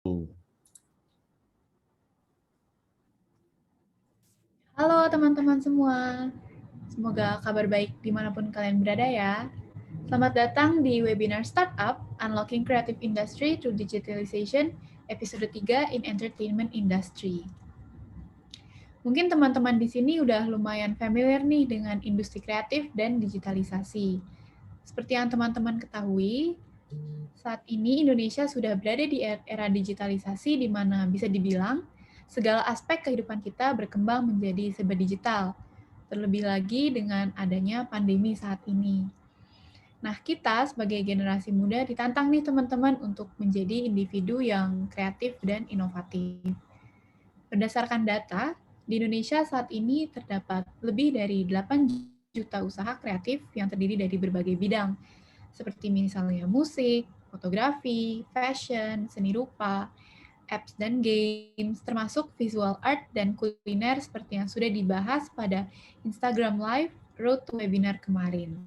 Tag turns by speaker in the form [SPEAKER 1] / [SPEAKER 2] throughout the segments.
[SPEAKER 1] Halo teman-teman semua, semoga kabar baik dimanapun kalian berada ya. Selamat datang di webinar Startup Unlocking Creative Industry Through Digitalization episode 3 in Entertainment Industry. Mungkin teman-teman di sini udah lumayan familiar nih dengan industri kreatif dan digitalisasi. Seperti yang teman-teman ketahui, saat ini Indonesia sudah berada di era digitalisasi di mana bisa dibilang segala aspek kehidupan kita berkembang menjadi serba digital. Terlebih lagi dengan adanya pandemi saat ini. Nah, kita sebagai generasi muda ditantang nih teman-teman untuk menjadi individu yang kreatif dan inovatif. Berdasarkan data, di Indonesia saat ini terdapat lebih dari 8 juta usaha kreatif yang terdiri dari berbagai bidang, seperti misalnya musik, fotografi, fashion, seni rupa, apps dan games, termasuk visual art dan kuliner seperti yang sudah dibahas pada Instagram Live Road to Webinar kemarin.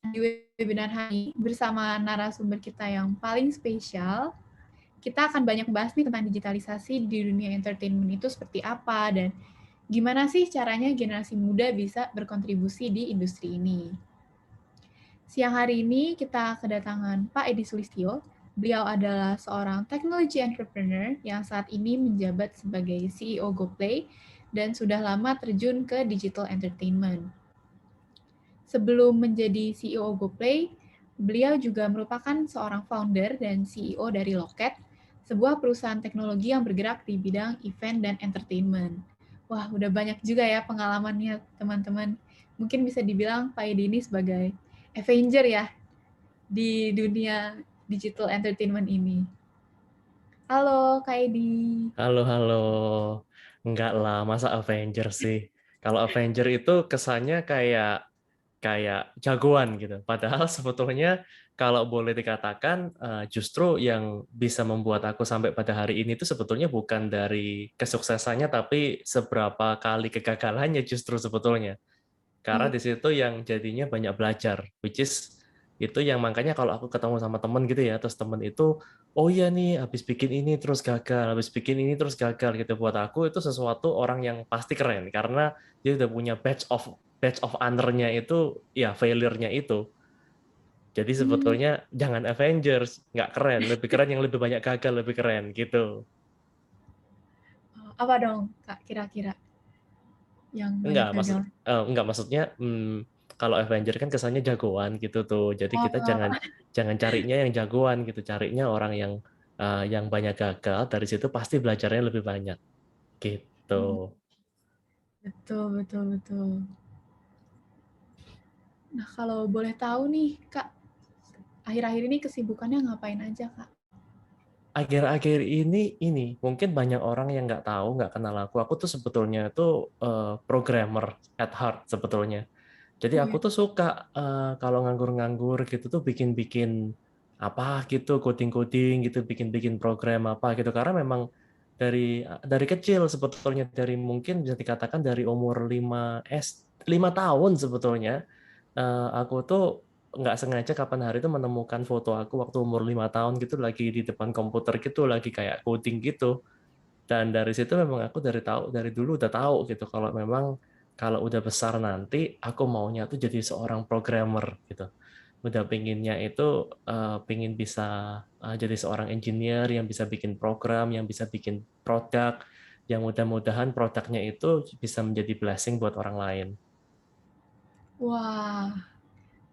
[SPEAKER 1] Di webinar hari ini, bersama narasumber kita yang paling spesial, kita akan banyak bahas nih tentang digitalisasi di dunia entertainment itu seperti apa dan gimana sih caranya generasi muda bisa berkontribusi di industri ini. Siang hari ini kita kedatangan Pak Edi Sulistyo. Beliau adalah seorang technology entrepreneur yang saat ini menjabat sebagai CEO GoPlay dan sudah lama terjun ke digital entertainment. Sebelum menjadi CEO GoPlay, beliau juga merupakan seorang founder dan CEO dari Loket, sebuah perusahaan teknologi yang bergerak di bidang event dan entertainment. Wah, udah banyak juga ya pengalamannya, teman-teman. Mungkin bisa dibilang Pak Edi ini sebagai Avenger ya di dunia digital entertainment ini. Halo, Kak Edi.
[SPEAKER 2] Halo. Enggak lah, masa Avenger sih? Kalau Avenger itu kesannya kayak kayak jagoan gitu. Padahal sebetulnya kalau boleh dikatakan justru yang bisa membuat aku sampai pada hari ini itu sebetulnya bukan dari kesuksesannya tapi seberapa kali kegagalannya justru sebetulnya. Karena
[SPEAKER 1] Oh,
[SPEAKER 2] di situ yang jadinya banyak belajar, which is itu yang makanya kalau aku ketemu sama temen gitu ya, terus temen itu, oh iya nih, habis bikin ini terus gagal, habis bikin ini terus gagal gitu. Buat aku itu sesuatu orang yang pasti keren, karena dia udah punya badge of honor-nya itu, ya failure-nya itu. Jadi
[SPEAKER 1] hmm,
[SPEAKER 2] sebetulnya jangan Avengers, nggak keren, lebih keren yang lebih banyak gagal, lebih keren gitu.
[SPEAKER 1] apa dong, Kak, kira-kira yang
[SPEAKER 2] Enggak,
[SPEAKER 1] banyak gagal?
[SPEAKER 2] enggak maksudnya kalau Avenger kan kesannya jagoan gitu tuh. Jadi kita jangan
[SPEAKER 1] Oh,
[SPEAKER 2] jangan carinya yang jagoan gitu, carinya orang yang banyak gagal, dari situ pasti belajarnya lebih banyak gitu.
[SPEAKER 1] betul, betul, betul. Nah, kalau boleh tahu nih, Kak, akhir-akhir ini kesibukannya ngapain aja, Kak?
[SPEAKER 2] Akhir-akhir ini mungkin banyak orang yang nggak tahu, nggak kenal aku. Aku tuh sebetulnya tuh programmer at heart sebetulnya. Jadi
[SPEAKER 1] Oh
[SPEAKER 2] aku
[SPEAKER 1] ya,
[SPEAKER 2] tuh suka kalau nganggur-nganggur gitu tuh bikin-bikin apa gitu, coding-coding gitu, bikin-bikin program apa gitu. Karena memang dari kecil sebetulnya dari mungkin bisa dikatakan dari umur 5 tahun sebetulnya aku tuh nggak sengaja kapan hari itu menemukan foto aku waktu umur 5 tahun gitu lagi di depan komputer gitu lagi kayak coding gitu. Dan dari situ memang aku dari dulu udah tahu gitu kalau memang kalau udah besar nanti aku maunya tuh jadi seorang programmer gitu. Udah pinginnya itu pingin bisa jadi seorang engineer yang bisa bikin program, yang bisa bikin produk, yang mudah-mudahan produknya itu bisa menjadi blessing buat orang lain.
[SPEAKER 1] wah,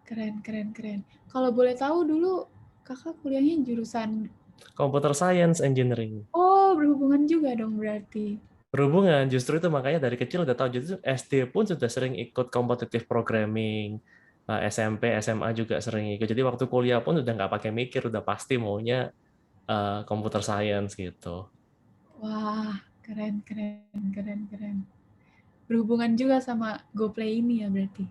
[SPEAKER 1] keren, keren, keren. Kalau boleh tahu dulu, kakak kuliahnya jurusan,
[SPEAKER 2] Computer Science Engineering.
[SPEAKER 1] oh berhubungan juga dong berarti.
[SPEAKER 2] Berhubungan, justru itu makanya dari kecil udah tahu. Jadi SD pun sudah sering ikut competitive programming, SMP, SMA juga sering ikut. Jadi waktu kuliah pun udah nggak pakai mikir, udah pasti maunya computer science gitu.
[SPEAKER 1] Wah, keren, keren, keren, keren. Berhubungan juga sama GoPlay ini ya berarti.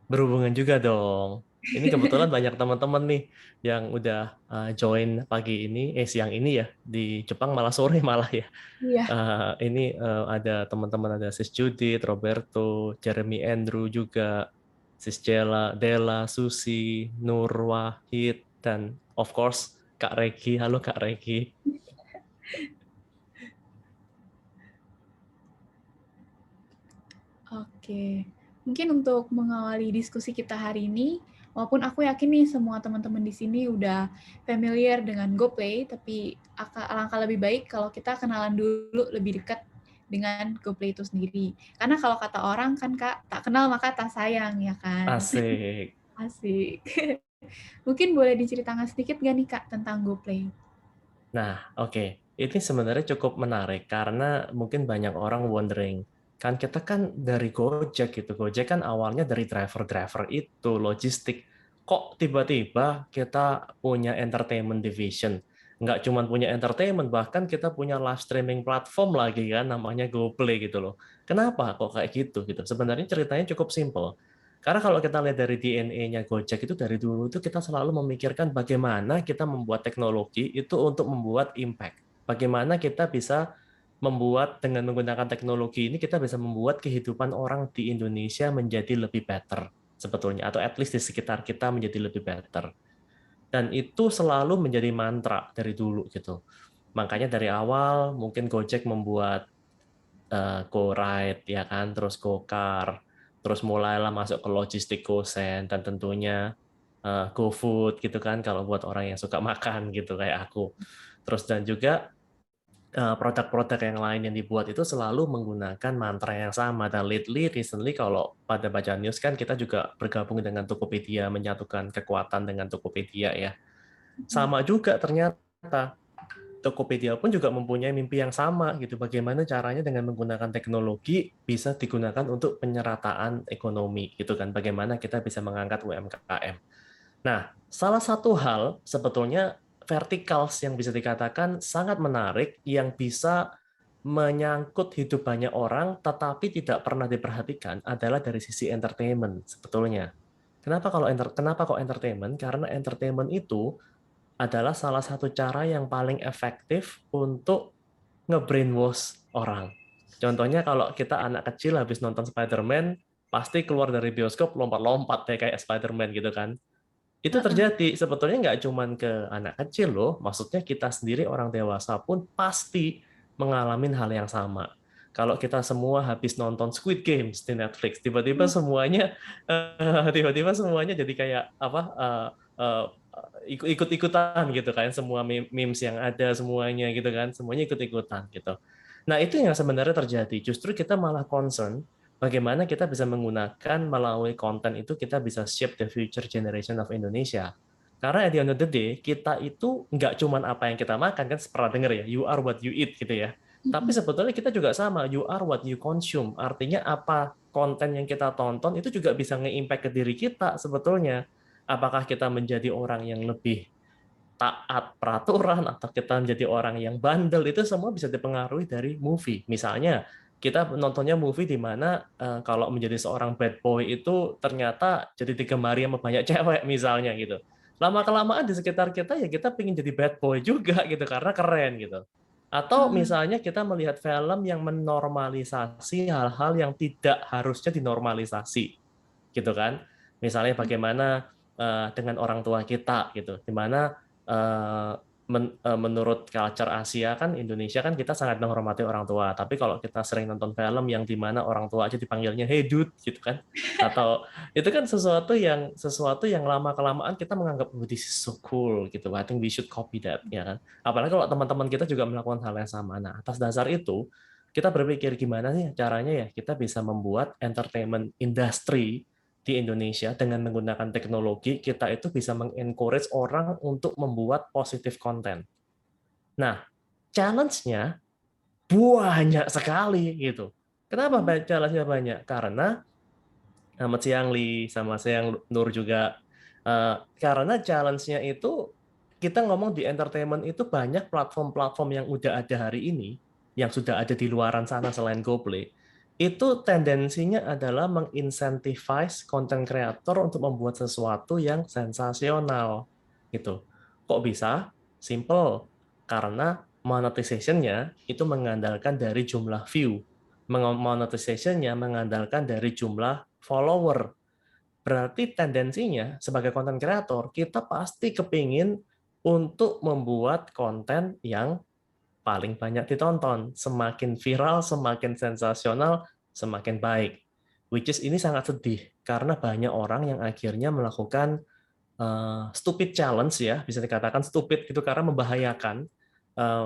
[SPEAKER 2] Berhubungan juga dong. Ini kebetulan banyak teman-teman nih yang udah join pagi ini, siang ini ya, di Jepang malah sore malah ya.
[SPEAKER 1] Iya.
[SPEAKER 2] Ini ada teman-teman ada Sis Judith, Roberto, Jeremy Andrew juga, Sis Jella, Della, Susi, Nur Wahid, dan of course Kak Regi. Halo Kak Regi.
[SPEAKER 1] Oke, mungkin untuk mengawali diskusi kita hari ini, walaupun aku yakin nih semua teman-teman di sini udah familiar dengan GoPlay, tapi alangkah lebih baik kalau kita kenalan dulu lebih dekat dengan GoPlay itu sendiri. Karena kalau kata orang kan Kak, tak kenal maka tak sayang, ya kan?
[SPEAKER 2] Asik.
[SPEAKER 1] Asik. Mungkin boleh diceritakan sedikit nggak nih Kak tentang GoPlay?
[SPEAKER 2] Nah, oke. Ini sebenarnya cukup menarik karena mungkin banyak orang wondering, kan kita kan dari Gojek gitu. Gojek kan awalnya dari driver-driver itu, logistik. Kok tiba-tiba kita punya entertainment division? Nggak cuma punya entertainment, bahkan kita punya live streaming platform lagi kan, namanya GoPlay gitu loh. Kenapa kok kayak gitu? Sebenarnya ceritanya cukup simple. Karena kalau kita lihat dari DNA-nya Gojek itu dari dulu itu kita selalu memikirkan bagaimana kita membuat teknologi itu untuk membuat impact. Bagaimana kita bisa membuat dengan menggunakan teknologi ini kita bisa membuat kehidupan orang di Indonesia menjadi lebih better sebetulnya atau at least di sekitar kita menjadi lebih better. Dan itu selalu menjadi mantra dari dulu gitu. Makanya dari awal mungkin Gojek membuat GoRide ya kan, terus GoCar, terus mulailah masuk ke logistik GoSend dan tentunya GoFood gitu kan kalau buat orang yang suka makan gitu kayak aku. Terus dan juga produk-produk yang lain yang dibuat itu selalu menggunakan mantra yang sama dan recently kalau pada baca news kan kita juga bergabung dengan Tokopedia menyatukan kekuatan dengan Tokopedia ya. Sama juga ternyata Tokopedia pun juga mempunyai mimpi yang sama gitu. Bagaimana caranya dengan menggunakan teknologi bisa digunakan untuk penyerataan ekonomi gitu kan. Bagaimana kita bisa mengangkat UMKM. Nah, salah satu hal sebetulnya verticals yang bisa dikatakan sangat menarik yang bisa menyangkut hidup banyak orang tetapi tidak pernah diperhatikan adalah dari sisi entertainment sebetulnya. Kenapa kok entertainment? Karena entertainment itu adalah salah satu cara yang paling efektif untuk nge-brainwash orang. Contohnya kalau kita anak kecil habis nonton Spider-Man, pasti keluar dari bioskop lompat-lompat ya kayak Spider-Man gitu kan. Itu
[SPEAKER 1] Heeh.
[SPEAKER 2] terjadi sebetulnya nggak cuma ke anak kecil loh, maksudnya kita sendiri orang dewasa pun pasti mengalami hal yang sama. Kalau kita semua habis nonton Squid Games di Netflix, tiba-tiba semuanya jadi kayak apa ikut-ikutan gitu kan, semua memes yang ada semuanya gitu kan, semuanya ikut-ikutan gitu. Nah itu yang sebenarnya terjadi. Justru kita malah concern bagaimana kita bisa menggunakan melalui konten itu kita bisa shape the future generation of Indonesia. Karena at the end of the day, kita itu nggak cuman apa yang kita makan, kan pernah dengar ya, you are what you eat gitu ya. Tapi sebetulnya kita juga sama, you are what you consume. Artinya apa konten yang kita tonton itu juga bisa nge-impact ke diri kita sebetulnya. Apakah kita menjadi orang yang lebih taat peraturan atau kita menjadi orang yang bandel itu semua bisa dipengaruhi dari movie. Misalnya kita nontonnya movie di mana kalau menjadi seorang bad boy itu ternyata jadi digemari sama banyak cewek misalnya gitu. Lama-kelamaan di sekitar kita ya kita pengen jadi bad boy juga gitu karena keren gitu. Atau
[SPEAKER 1] Ah,
[SPEAKER 2] misalnya kita melihat film yang menormalisasi hal-hal yang tidak harusnya dinormalisasi gitu kan. Misalnya bagaimana dengan orang tua kita gitu, di mana menurut culture Asia kan Indonesia kan kita sangat menghormati orang tua. Tapi kalau kita sering nonton film yang di mana orang tua aja dipanggilnya hey dude gitu kan, atau itu kan sesuatu yang lama kelamaan kita menganggap oh, this is so cool gitu. I think we should copy that ya kan. Apalagi kalau teman-teman kita juga melakukan hal yang sama. Nah atas dasar itu kita berpikir gimana sih caranya ya kita bisa membuat entertainment industry di Indonesia dengan menggunakan teknologi kita itu bisa mengencourage orang untuk membuat positif konten. Nah, challenge-nya banyak sekali gitu. Kenapa challenge-nya banyak? Karena selamat siang Li, sama siang Nur juga. Karena challenge-nya itu kita ngomong di entertainment itu banyak platform-platform yang udah ada hari ini, yang sudah ada di luaran sana selain GoPlay, itu tendensinya adalah mengincentivize content creator untuk membuat sesuatu yang sensasional gitu. Kok bisa? Simple. Karena monetization-nya itu mengandalkan dari jumlah view. Monetization-nya mengandalkan dari jumlah follower. Berarti tendensinya sebagai content creator, kita pasti kepingin untuk membuat konten yang paling banyak ditonton. Semakin viral, semakin sensasional, semakin baik. Which is ini sangat sedih, karena banyak orang yang akhirnya melakukan stupid challenge ya, bisa dikatakan stupid gitu karena membahayakan,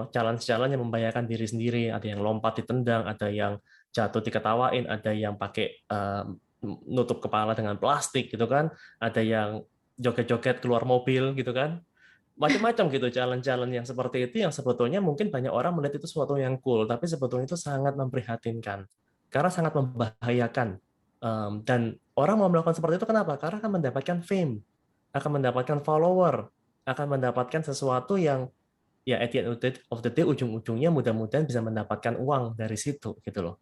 [SPEAKER 2] challenge-challenge yang membahayakan diri sendiri. Ada yang lompat ditendang, ada yang jatuh diketawain, ada yang pakai nutup kepala dengan plastik gitu kan, ada yang joget-joget keluar mobil gitu kan, macam-macam gitu challenge-challenge yang seperti itu yang sebetulnya mungkin banyak orang melihat itu sesuatu yang cool, tapi sebetulnya itu sangat memprihatinkan karena sangat membahayakan. Dan orang mau melakukan seperti itu kenapa? Karena akan mendapatkan fame, akan mendapatkan follower, akan mendapatkan sesuatu yang ya at the end of the day ujung-ujungnya mudah-mudahan bisa mendapatkan uang dari situ gitu loh.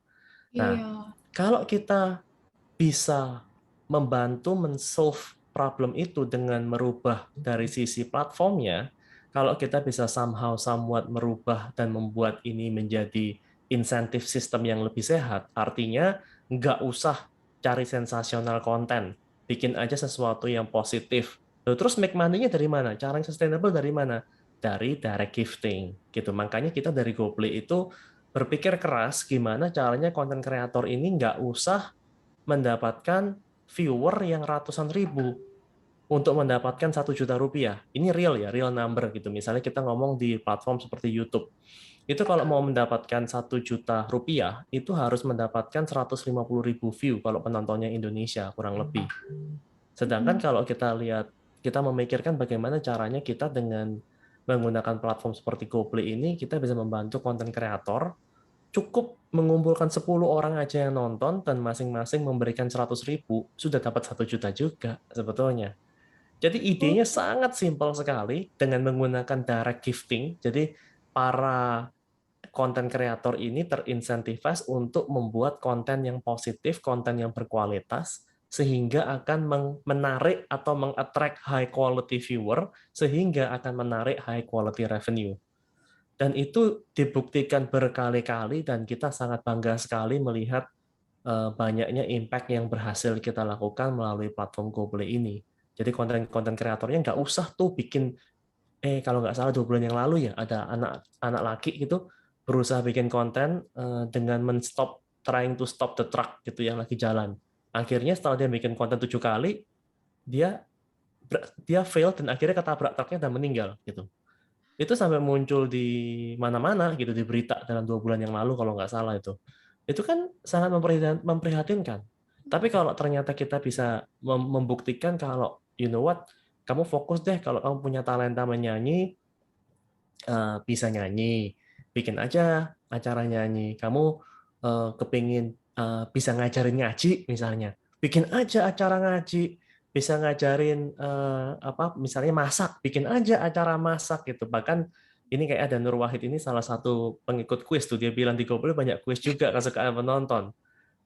[SPEAKER 2] Nah,
[SPEAKER 1] Iya.
[SPEAKER 2] kalau kita bisa membantu men-solve problem itu dengan merubah dari sisi platformnya, kalau kita bisa somehow somewhat merubah dan membuat ini menjadi insentif sistem yang lebih sehat, artinya nggak usah cari sensasional konten, bikin aja sesuatu yang positif. Terus make money-nya dari mana? Cara yang sustainable dari mana? Dari direct gifting, gitu. Makanya kita dari GoPlay itu berpikir keras gimana caranya konten kreator ini nggak usah mendapatkan viewer yang ratusan ribu untuk mendapatkan 1 juta rupiah. Ini real ya, real number gitu. Misalnya kita ngomong di platform seperti YouTube. Itu kalau mau mendapatkan 1 juta rupiah, itu harus mendapatkan 150 ribu view kalau penontonnya Indonesia, kurang lebih. Sedangkan
[SPEAKER 1] Mm-mm.
[SPEAKER 2] kalau kita lihat, kita memikirkan bagaimana caranya kita dengan menggunakan platform seperti GoPlay ini, kita bisa membantu konten kreator cukup mengumpulkan 10 orang aja yang nonton dan masing-masing memberikan 100 ribu, sudah dapat 1 juta juga sebetulnya. Jadi
[SPEAKER 1] Oh,
[SPEAKER 2] idenya sangat simpel sekali dengan menggunakan direct gifting. Jadi para konten kreator ini terinsentifas untuk membuat konten yang positif, konten yang berkualitas, sehingga akan menarik atau meng-attract high quality viewer, sehingga akan menarik high quality revenue. Dan itu dibuktikan berkali-kali dan kita sangat bangga sekali melihat banyaknya impact yang berhasil kita lakukan melalui platform GoPlay ini. Jadi konten-konten kreatornya nggak usah tuh bikin, kalau nggak salah 2 bulan yang lalu ya, ada anak laki gitu berusaha bikin konten dengan men-stop, trying to stop the truck gitu yang lagi jalan. Akhirnya setelah dia bikin konten 7 kali, dia dia fail dan akhirnya ketabrak truknya dan meninggal gitu. Itu sampai muncul di mana-mana gitu, di berita dalam 2 bulan yang lalu kalau nggak salah itu. Itu kan sangat memprihatinkan. Tapi kalau ternyata kita bisa membuktikan kalau you know what, kamu fokus deh kalau kamu punya talenta menyanyi, bisa nyanyi, bikin aja acara nyanyi. Kamu kepingin bisa ngajarin ngaji misalnya, bikin aja acara ngaji. Bisa ngajarin apa misalnya masak, bikin aja acara masak gitu. Bahkan ini kayak ada Nur Wahid ini salah satu pengikut kuis tuh, dia bilang di GoPlay banyak kuis juga kesukaan penonton.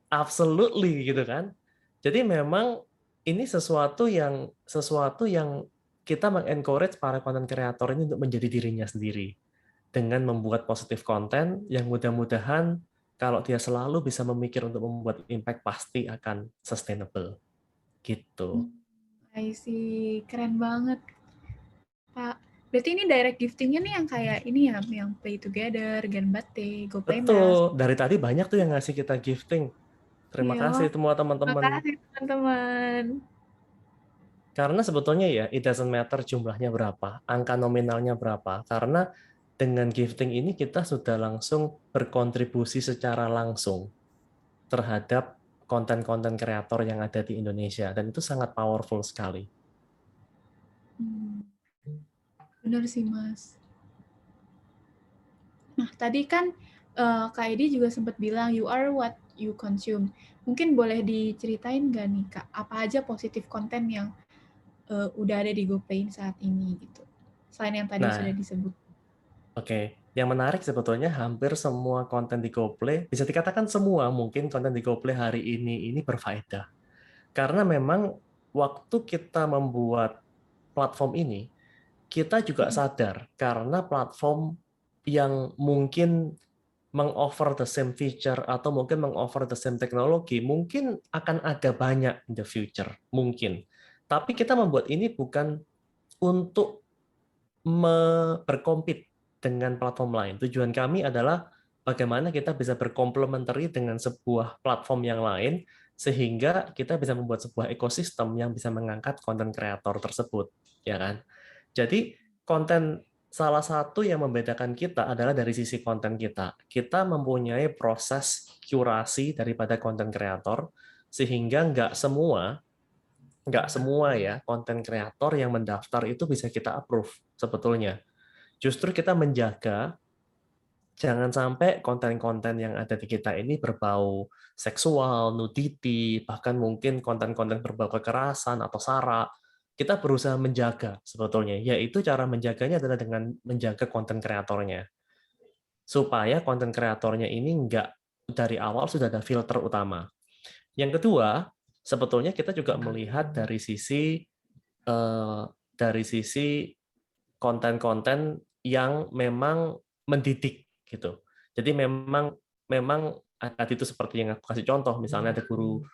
[SPEAKER 2] Absolutely gitu kan. Jadi memang ini sesuatu yang kita mengencourage para konten kreator ini untuk menjadi dirinya sendiri dengan membuat positif konten yang mudah-mudahan kalau dia selalu bisa memikir untuk membuat impact pasti akan sustainable gitu.
[SPEAKER 1] I see. Keren banget, Kak. Berarti ini direct giftingnya nih yang kayak ini ya, yang Play Together, Ganbate, GoPlayMas.
[SPEAKER 2] Betul, dari tadi banyak tuh yang ngasih kita gifting. Terima
[SPEAKER 1] Iya,
[SPEAKER 2] kasih
[SPEAKER 1] wah,
[SPEAKER 2] semua teman-teman.
[SPEAKER 1] makasih teman-teman.
[SPEAKER 2] Karena sebetulnya ya, it doesn't matter jumlahnya berapa, angka nominalnya berapa. Karena dengan gifting ini kita sudah langsung berkontribusi secara langsung terhadap konten-konten kreator yang ada di Indonesia. Dan itu sangat powerful sekali.
[SPEAKER 1] Hmm, bener sih, Mas. Nah, tadi kan Kak Edi juga sempat bilang, you are what you consume. Mungkin boleh diceritain nggak nih, Kak, apa aja positif konten yang udah ada di GoPlay saat ini gitu? Selain yang tadi sudah
[SPEAKER 2] Nah,
[SPEAKER 1] disebut.
[SPEAKER 2] oke. Yang menarik sebetulnya hampir semua konten di GoPlay, bisa dikatakan semua mungkin konten di GoPlay hari ini berfaedah. Karena memang waktu kita membuat platform ini, kita juga
[SPEAKER 1] Mm-mm.
[SPEAKER 2] sadar karena platform yang mungkin meng-offer the same feature atau mungkin meng-offer the same teknologi, mungkin akan ada banyak in the future, mungkin. Tapi kita membuat ini bukan untuk berkompet dengan platform lain. Tujuan kami adalah bagaimana kita bisa berkomplementari dengan sebuah platform yang lain sehingga kita bisa membuat sebuah ekosistem yang bisa mengangkat konten kreator tersebut, ya kan? Jadi konten salah satu yang membedakan kita adalah dari sisi konten kita. Kita mempunyai proses kurasi daripada konten kreator sehingga nggak semua ya konten kreator yang mendaftar itu bisa kita approve sebetulnya. Justru kita menjaga jangan sampai konten-konten yang ada di kita ini berbau seksual, nudity, bahkan mungkin konten-konten berbau kekerasan atau SARA. Kita berusaha menjaga sebetulnya, yaitu cara menjaganya adalah dengan menjaga konten kreatornya. Supaya konten kreatornya ini nggak dari awal sudah ada filter utama. Yang kedua, sebetulnya kita juga melihat dari sisi konten-konten yang memang mendidik gitu. Jadi memang memang tadi itu seperti yang aku kasih contoh, misalnya ada guru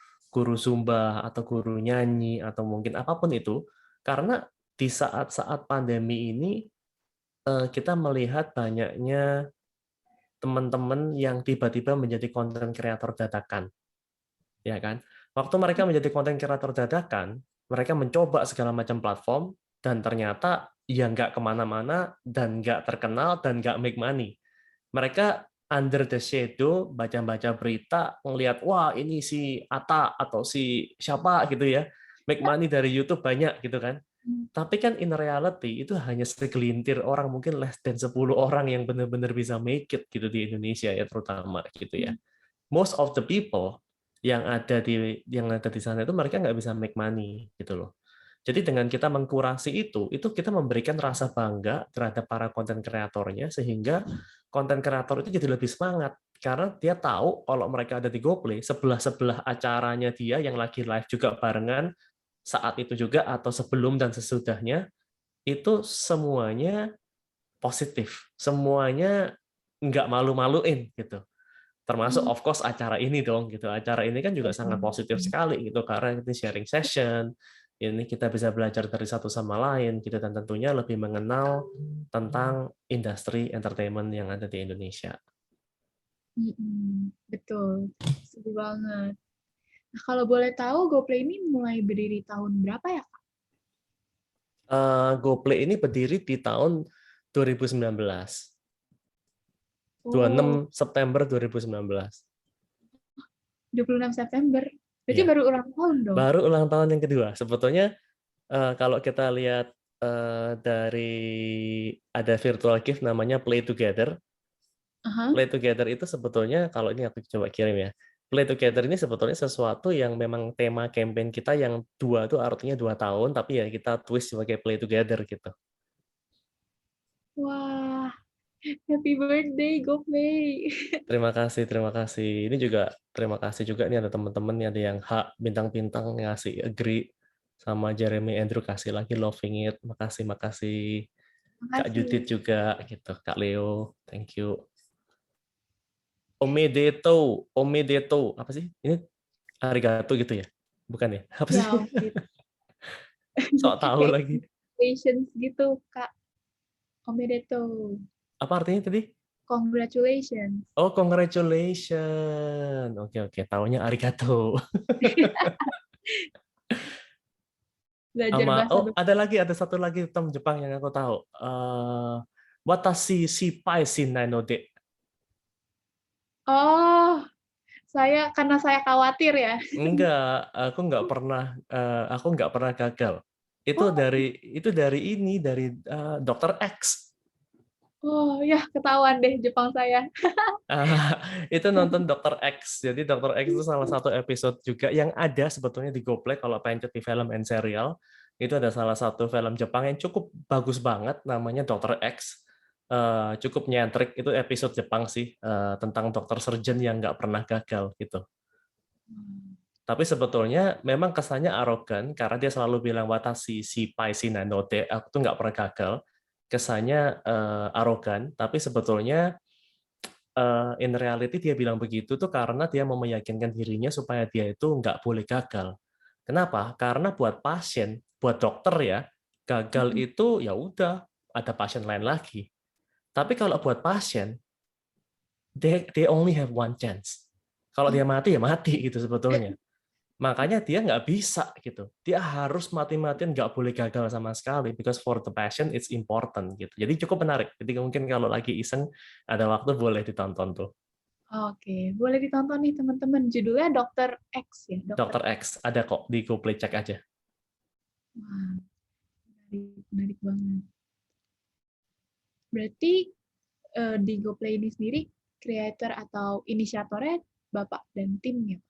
[SPEAKER 2] Zumba atau guru nyanyi atau mungkin apapun itu, karena di saat-saat pandemi ini kita melihat banyaknya teman-teman yang tiba-tiba menjadi konten kreator dadakan, ya kan? Waktu mereka menjadi konten kreator dadakan, mereka mencoba segala macam platform dan ternyata ya nggak kemana-mana dan nggak terkenal dan nggak make money. Mereka under the shadow, baca-baca berita, ngelihat wah ini si Ata atau si siapa gitu ya, make money dari YouTube banyak gitu kan. Tapi kan in reality itu hanya segelintir orang, mungkin less than 10 orang yang benar-benar bisa make it gitu di Indonesia ya terutama gitu ya. Most of the people yang ada di sana itu mereka nggak bisa make money gitu loh. Jadi dengan kita mengkurasi itu kita memberikan rasa bangga terhadap para konten kreatornya sehingga konten kreator itu jadi lebih semangat karena dia tahu kalau mereka ada di GoPlay sebelah-sebelah acaranya dia yang lagi live juga barengan saat itu juga atau sebelum dan sesudahnya itu semuanya positif, semuanya nggak malu-maluin gitu. Termasuk of course acara ini dong gitu. Acara ini kan juga sangat positif sekali gitu karena ini sharing session, ini kita bisa belajar dari satu sama lain gitu dan tentunya lebih mengenal tentang industri entertainment yang ada di Indonesia.
[SPEAKER 1] Betul, seru banget. Nah, kalau boleh tahu, GoPlay ini mulai berdiri tahun berapa ya, Kak?
[SPEAKER 2] GoPlay ini berdiri di tahun 2019.
[SPEAKER 1] Oh,
[SPEAKER 2] 26 September 2019.
[SPEAKER 1] 26 September. Berarti
[SPEAKER 2] Ya,
[SPEAKER 1] baru ulang tahun dong?
[SPEAKER 2] baru ulang tahun yang kedua. Sebetulnya kalau kita lihat dari ada virtual gift namanya Play Together.
[SPEAKER 1] Aha.
[SPEAKER 2] Play Together itu sebetulnya kalau ini aku coba kirim ya. Play Together ini sebetulnya sesuatu yang memang tema campaign kita yang dua itu artinya 2 tahun, tapi ya kita twist sebagai Play Together gitu.
[SPEAKER 1] Wah, happy birthday, GoPlay.
[SPEAKER 2] Terima kasih, terima kasih. Ini juga terima kasih juga nih ada teman-teman nih ada yang hak bintang-bintang ngasih agree sama Jeremy Andrew kasih lagi loving it. Makasih, makasih. Kak Judith
[SPEAKER 1] Makasih.
[SPEAKER 2] juga gitu, Kak Leo, thank you. Omedeto, Omedeto, apa sih? Ini arigato gitu ya? Bukan ya? Apa sih?
[SPEAKER 1] Ya, gitu.
[SPEAKER 2] Sok tahu
[SPEAKER 1] Kayak
[SPEAKER 2] lagi.
[SPEAKER 1] congratulations gitu, Kak. Omedeto.
[SPEAKER 2] Apa artinya tadi?
[SPEAKER 1] Congratulations.
[SPEAKER 2] Oh, congratulations. Oke, oke. Taunya arigato.
[SPEAKER 1] Belajar
[SPEAKER 2] Sama,
[SPEAKER 1] bahasa
[SPEAKER 2] oh,
[SPEAKER 1] baru.
[SPEAKER 2] ada satu lagi term Jepang yang aku tahu. Watashi shipai shinai no de.
[SPEAKER 1] Oh, karena saya khawatir ya.
[SPEAKER 2] Aku nggak pernah gagal. Itu
[SPEAKER 1] Oh,
[SPEAKER 2] dari Dr. X.
[SPEAKER 1] oh ya ketahuan deh Jepang saya.
[SPEAKER 2] Itu nonton Dr. X. Jadi Dr. X itu salah satu episode juga yang ada sebetulnya di GoPlay kalau pengen cari film and serial. Itu ada salah satu film Jepang yang cukup bagus banget namanya Dr. X. Cukup nyentrik itu episode Jepang sih tentang dokter surgeon yang nggak pernah gagal gitu. Tapi sebetulnya memang kesannya arogan karena dia selalu bilang watashi shipai shinanote, aku tuh nggak pernah gagal. Kesannya arogan, tapi sebetulnya in reality dia bilang begitu tuh karena dia mau meyakinkan dirinya supaya dia itu nggak boleh gagal. Kenapa? Karena buat pasien, buat dokter ya, gagal itu ya udah ada pasien lain lagi. Tapi kalau buat pasien, they only have one chance. Kalau dia mati ya mati gitu sebetulnya. Makanya dia nggak bisa gitu. Dia harus mati-matian, nggak boleh gagal sama sekali. Because for the patient it's important gitu. Jadi cukup menarik. Jadi mungkin kalau lagi iseng ada waktu boleh ditonton tuh.
[SPEAKER 1] Oke, boleh ditonton nih teman-teman. Judulnya Dokter X ya, Dokter
[SPEAKER 2] Dokter X ada kok di GoPlay, cek aja.
[SPEAKER 1] Wah, menarik, menarik banget. Berarti di GoPlay ini sendiri, creator atau inisiatornya Bapak dan tim ya?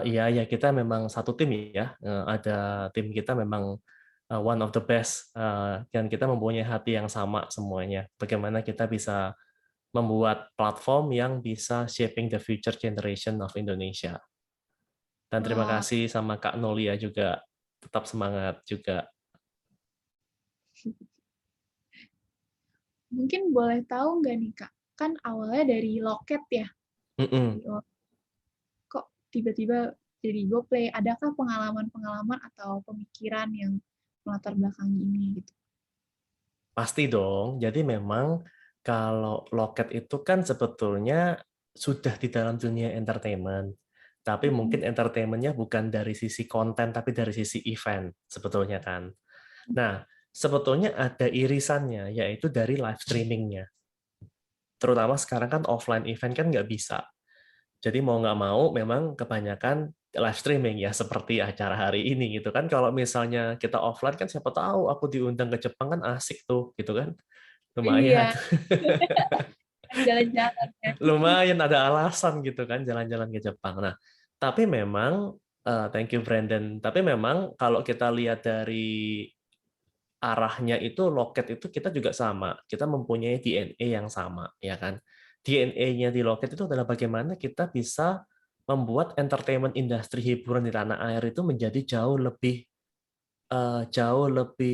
[SPEAKER 2] Iya ya, kita memang satu tim ya. Ada tim kita memang one of the best, dan kita mempunyai hati yang sama semuanya. Bagaimana kita bisa membuat platform yang bisa shaping the future generation of Indonesia. Dan terima
[SPEAKER 1] Wah,
[SPEAKER 2] kasih sama Kak Nolia juga, tetap semangat juga.
[SPEAKER 1] mungkin boleh tahu nggak nih Kak? Kan awalnya dari loket ya,
[SPEAKER 2] Mm-mm.
[SPEAKER 1] dari kok tiba-tiba jadi GoPlay? Adakah pengalaman-pengalaman atau pemikiran yang melatar belakangi ini gitu?
[SPEAKER 2] Pasti dong. Jadi memang kalau Loket itu kan sebetulnya sudah di dalam dunia entertainment. Tapi mungkin
[SPEAKER 1] Mm-mm.
[SPEAKER 2] entertainment-nya bukan dari sisi konten, tapi dari sisi event sebetulnya kan. Nah, sebetulnya ada irisannya, yaitu dari live streaming-nya. Terutama sekarang kan offline event kan nggak bisa. Jadi mau nggak mau memang kebanyakan live streaming ya, seperti acara hari ini gitu kan. Kalau misalnya kita offline kan siapa tahu aku diundang ke Jepang kan asik tuh gitu kan. Lumayan.
[SPEAKER 1] Iya, jalan-jalan ya.
[SPEAKER 2] Lumayan ada alasan gitu kan jalan-jalan ke Jepang. Nah, tapi memang thank you Brandon. Tapi memang kalau kita lihat dari arahnya itu Loket itu kita juga sama. Kita mempunyai DNA yang sama, ya kan? DNA-nya di Loket itu adalah bagaimana kita bisa membuat entertainment industri hiburan di tanah air itu menjadi jauh lebih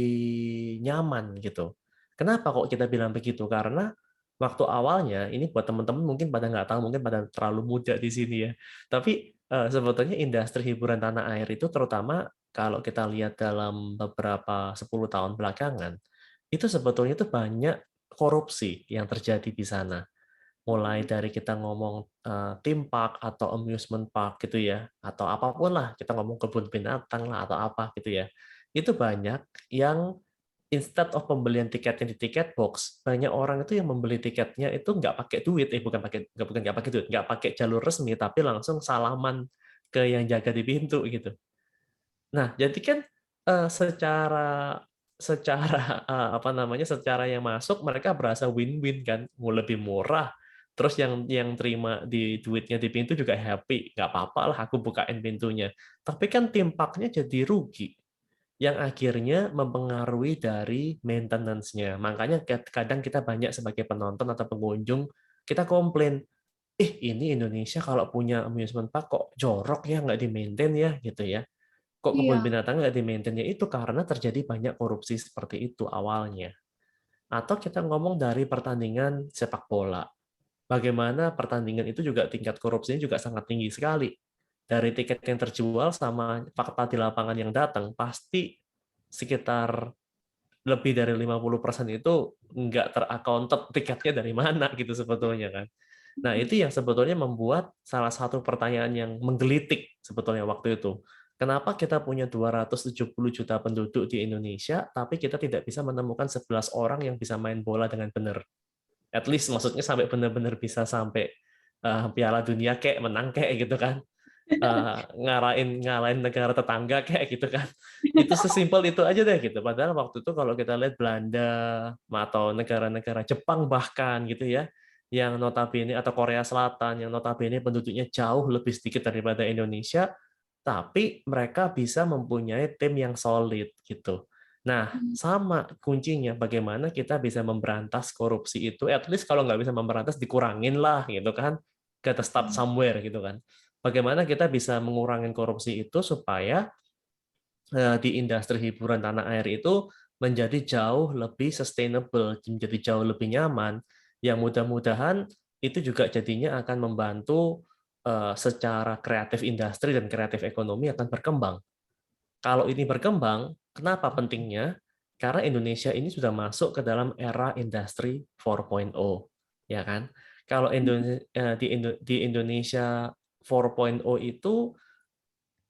[SPEAKER 2] nyaman gitu. Kenapa kok kita bilang begitu? Karena waktu awalnya ini buat teman-teman mungkin pada nggak tahu, mungkin pada terlalu muda di sini ya. Tapi sebetulnya industri hiburan tanah air itu terutama kalau kita lihat dalam beberapa 10 tahun belakangan, itu sebetulnya itu banyak korupsi yang terjadi di sana. Mulai dari kita ngomong theme park atau amusement park gitu ya, atau apapun lah, kita ngomong kebun binatang lah atau apa gitu ya. Itu banyak yang instead of pembelian tiketnya di tiket box, banyak orang itu yang membeli tiketnya itu nggak pakai duit, bukan nggak pakai duit, nggak pakai jalur resmi, tapi langsung salaman ke yang jaga di pintu gitu. Nah, jadi kan secara secara apa namanya, secara yang masuk mereka berasa win-win kan, mau lebih murah, terus yang terima di duitnya di pintu juga happy, nggak apa-apa lah aku bukain pintunya. Tapi kan tim parknya jadi rugi, yang akhirnya mempengaruhi dari maintenance-nya. Makanya kadang kita banyak sebagai penonton atau pengunjung, kita komplain, ini Indonesia kalau punya amusement park kok jorok ya, nggak di-maintain ya, gitu ya. Kok kebun
[SPEAKER 1] Iya,
[SPEAKER 2] binatang nggak di-maintain ya, itu karena terjadi banyak korupsi seperti itu awalnya. Atau kita ngomong dari pertandingan sepak bola. Bagaimana pertandingan itu juga tingkat korupsinya juga sangat tinggi sekali. Dari tiket yang terjual sama fakta di lapangan yang datang, pasti sekitar lebih dari 50% itu nggak teraccounted tiketnya dari mana gitu sebetulnya kan. Nah, itu yang sebetulnya membuat salah satu pertanyaan yang menggelitik sebetulnya waktu itu. Kenapa kita punya 270 juta penduduk di Indonesia, tapi kita tidak bisa menemukan 11 orang yang bisa main bola dengan benar? At least maksudnya sampai benar-benar bisa sampai Piala Dunia kayak menang kayak gitu kan. Ngalahin negara tetangga kayak gitu kan. Itu sesimpel itu aja deh gitu. Padahal waktu itu kalau kita lihat Belanda atau negara-negara Jepang bahkan gitu ya, yang notabene atau Korea Selatan yang notabene penduduknya jauh lebih sedikit daripada Indonesia, tapi mereka bisa mempunyai tim yang solid gitu. Nah, sama kuncinya bagaimana kita bisa memberantas korupsi itu, at least kalau nggak bisa memberantas dikurangin lah gitu kan, gotta start somewhere gitu kan. Bagaimana kita bisa mengurangi korupsi itu supaya di industri hiburan tanah air itu menjadi jauh lebih sustainable, menjadi jauh lebih nyaman, yang mudah-mudahan itu juga jadinya akan membantu secara kreatif industri dan kreatif ekonomi akan berkembang. Kalau ini berkembang, kenapa pentingnya? Karena Indonesia ini sudah masuk ke dalam era industri 4.0, ya kan? Kalau di Indonesia 4.0 itu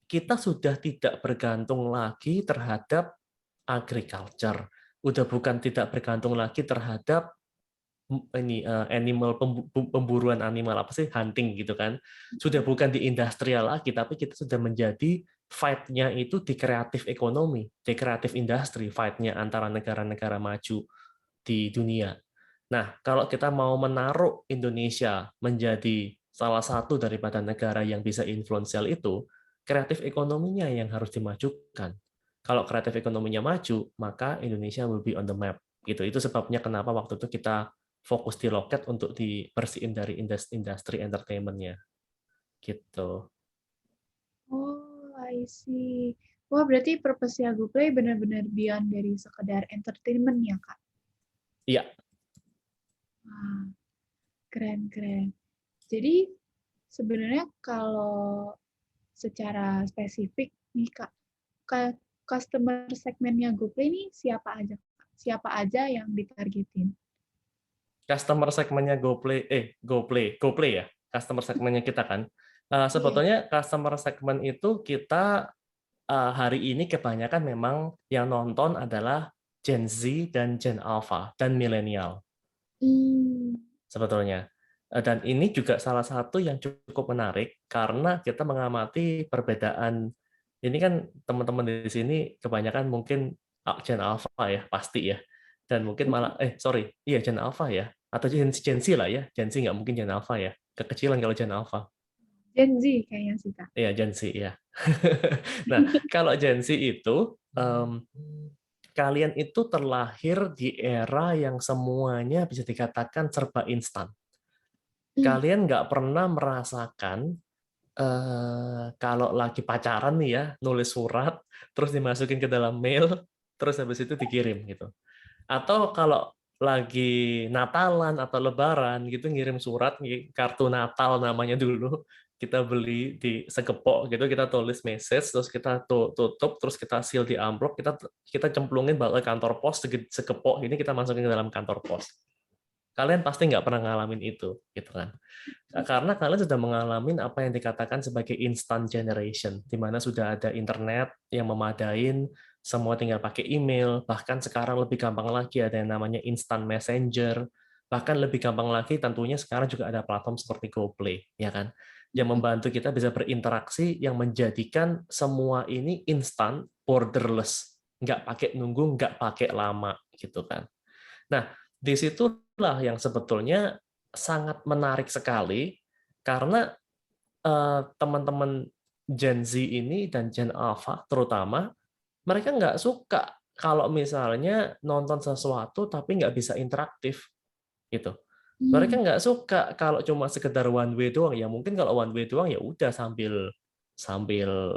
[SPEAKER 2] kita sudah tidak bergantung lagi terhadap agriculture, udah bukan tidak bergantung lagi terhadap animal pemburuan animal apa sih hunting gitu kan, sudah bukan di industrial lagi, tapi kita sudah menjadi fight-nya itu di kreatif ekonomi, di kreatif industri, fight-nya antara negara-negara maju di dunia. Nah, kalau kita mau menaruh Indonesia menjadi salah satu daripada negara yang bisa influensial itu, kreatif ekonominya yang harus dimajukan. Kalau kreatif ekonominya maju, maka Indonesia will be on the map. Gitu. Itu sebabnya kenapa waktu itu kita fokus di loket untuk dibersihin dari industri entertainment-nya. Gitu.
[SPEAKER 1] Oh, I see. Wah, berarti purpose-nya GoPlay benar-benar beyond dari sekedar entertainment ya, Kak?
[SPEAKER 2] Iya,
[SPEAKER 1] Wah, keren-keren. Jadi, sebenarnya kalau secara spesifik nih, Kak, customer segmennya GoPlay ini siapa aja, Kak? Siapa aja yang ditargetin?
[SPEAKER 2] customer segmennya GoPlay ya, customer segmennya kita kan.
[SPEAKER 1] Iya.
[SPEAKER 2] Sebetulnya customer segmen itu kita hari ini kebanyakan memang yang nonton adalah Gen Z dan Gen Alpha dan milenial
[SPEAKER 1] Hmm.
[SPEAKER 2] sebetulnya. Dan ini juga salah satu yang cukup menarik karena kita mengamati perbedaan. Ini kan teman-teman di sini kebanyakan mungkin Gen Alpha ya, pasti ya. Dan mungkin malah, sorry, iya Gen Alpha ya. Atau Gen Z lah ya. Gen Z nggak mungkin Gen Alpha ya. Kekecilan kalau Gen Alpha.
[SPEAKER 1] Gen Z kayaknya sih, Kak.
[SPEAKER 2] Iya, Gen Z ya. Nah, kalau Gen Z itu, kalian itu terlahir di era yang semuanya bisa dikatakan serba instan.
[SPEAKER 1] Hmm.
[SPEAKER 2] Kalian nggak pernah merasakan kalau lagi pacaran nih ya, nulis surat, terus dimasukin ke dalam mail, terus habis itu dikirim gitu. Atau kalau lagi Natalan atau Lebaran gitu ngirim surat, kartu Natal namanya dulu, kita beli di segepok gitu, kita tulis message, terus kita tutup, terus kita seal di amplop, kita kita cemplungin balik kantor pos segepok ini kita masukin ke dalam kantor pos. Kalian pasti nggak pernah ngalamin itu, gitu kan? Karena kalian sudah mengalami apa yang dikatakan sebagai instant generation, di mana sudah ada internet yang memadain, semua tinggal pakai email, bahkan sekarang lebih gampang lagi ada yang namanya instant messenger, bahkan lebih gampang lagi tentunya sekarang juga ada platform seperti GoPlay, ya kan, yang membantu kita bisa berinteraksi, yang menjadikan semua ini instan, borderless, nggak pakai nunggu, nggak pakai lama, gitu kan. Nah, disitulah yang sebetulnya sangat menarik sekali karena teman-teman Gen Z ini dan Gen Alpha terutama, mereka nggak suka kalau misalnya nonton sesuatu tapi nggak bisa interaktif gitu. Mereka
[SPEAKER 1] Hmm.
[SPEAKER 2] nggak suka kalau cuma sekedar one way doang. Ya mungkin kalau one way doang ya udah sambil sambil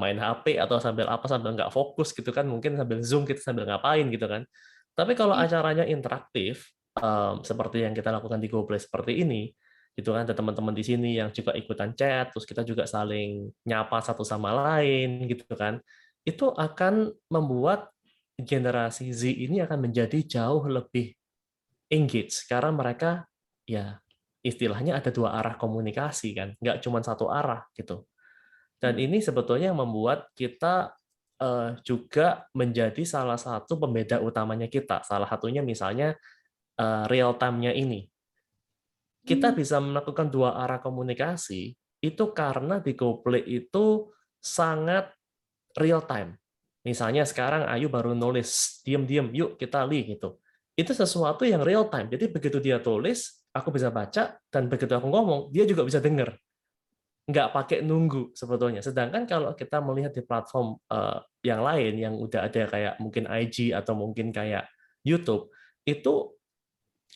[SPEAKER 2] main HP atau sambil apa sambil nggak fokus gitu kan, mungkin sambil zoom kita sambil ngapain gitu kan. Tapi kalau
[SPEAKER 1] Iya.
[SPEAKER 2] acaranya interaktif seperti yang kita lakukan di GoPlay seperti ini, gitu kan, ada teman-teman di sini yang juga ikutan chat, terus kita juga saling nyapa satu sama lain gitu kan. Itu akan membuat generasi Z ini akan menjadi jauh lebih engage karena mereka ya istilahnya ada dua arah komunikasi kan, nggak cuma satu arah gitu. Dan ini sebetulnya yang membuat kita juga menjadi salah satu pembeda utamanya kita. Salah satunya misalnya real time-nya ini. Kita
[SPEAKER 1] Hmm.
[SPEAKER 2] bisa melakukan dua arah komunikasi itu karena di GoPlay itu sangat real time. Misalnya sekarang Ayu baru nulis, diam-diam, yuk kita li gitu. Itu sesuatu yang real time. Jadi begitu dia tulis, aku bisa baca, dan begitu aku ngomong, dia juga bisa dengar. Nggak pakai nunggu sebetulnya. Sedangkan kalau kita melihat di platform yang lain, yang udah ada kayak mungkin IG atau mungkin kayak YouTube, itu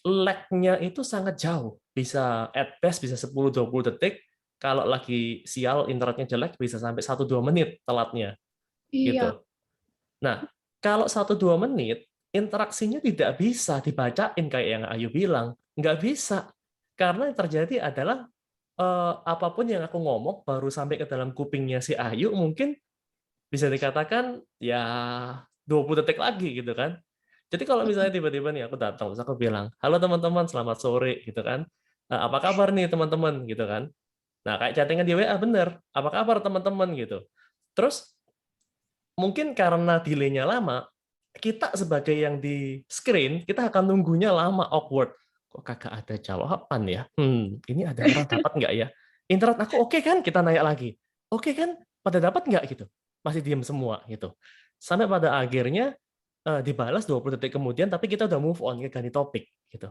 [SPEAKER 2] lag-nya itu sangat jauh. Bisa at best bisa 10-20 detik, kalau lagi sial internetnya jelek bisa sampai 1-2 menit telatnya
[SPEAKER 1] Iya.
[SPEAKER 2] gitu. Nah, kalau 1-2 menit, interaksinya tidak bisa dibacain kayak yang Ayu bilang. Nggak bisa. Karena yang terjadi adalah apapun yang aku ngomong baru sampai ke dalam kupingnya si Ayu, mungkin bisa dikatakan ya 20 detik lagi gitu kan. Jadi kalau misalnya tiba-tiba nih aku datang, terus aku bilang, "Halo teman-teman, selamat sore," gitu kan. "Apa kabar nih teman-teman?" Gitu kan. Nah, kayak chatting-an di WA bener, "Apa kabar teman-teman?" Gitu. Terus mungkin karena delay-nya lama, kita sebagai yang di screen, kita akan nunggunya lama, awkward. Kok kagak ada jawaban ya? Ini ada orang dapat nggak ya? Internet aku oke kan? Kita nanya lagi. Oke kan? Pada dapat nggak gitu? Masih diem semua gitu. Sampai pada akhirnya dibalas 20 detik kemudian, tapi kita udah move on, ganti topik gitu.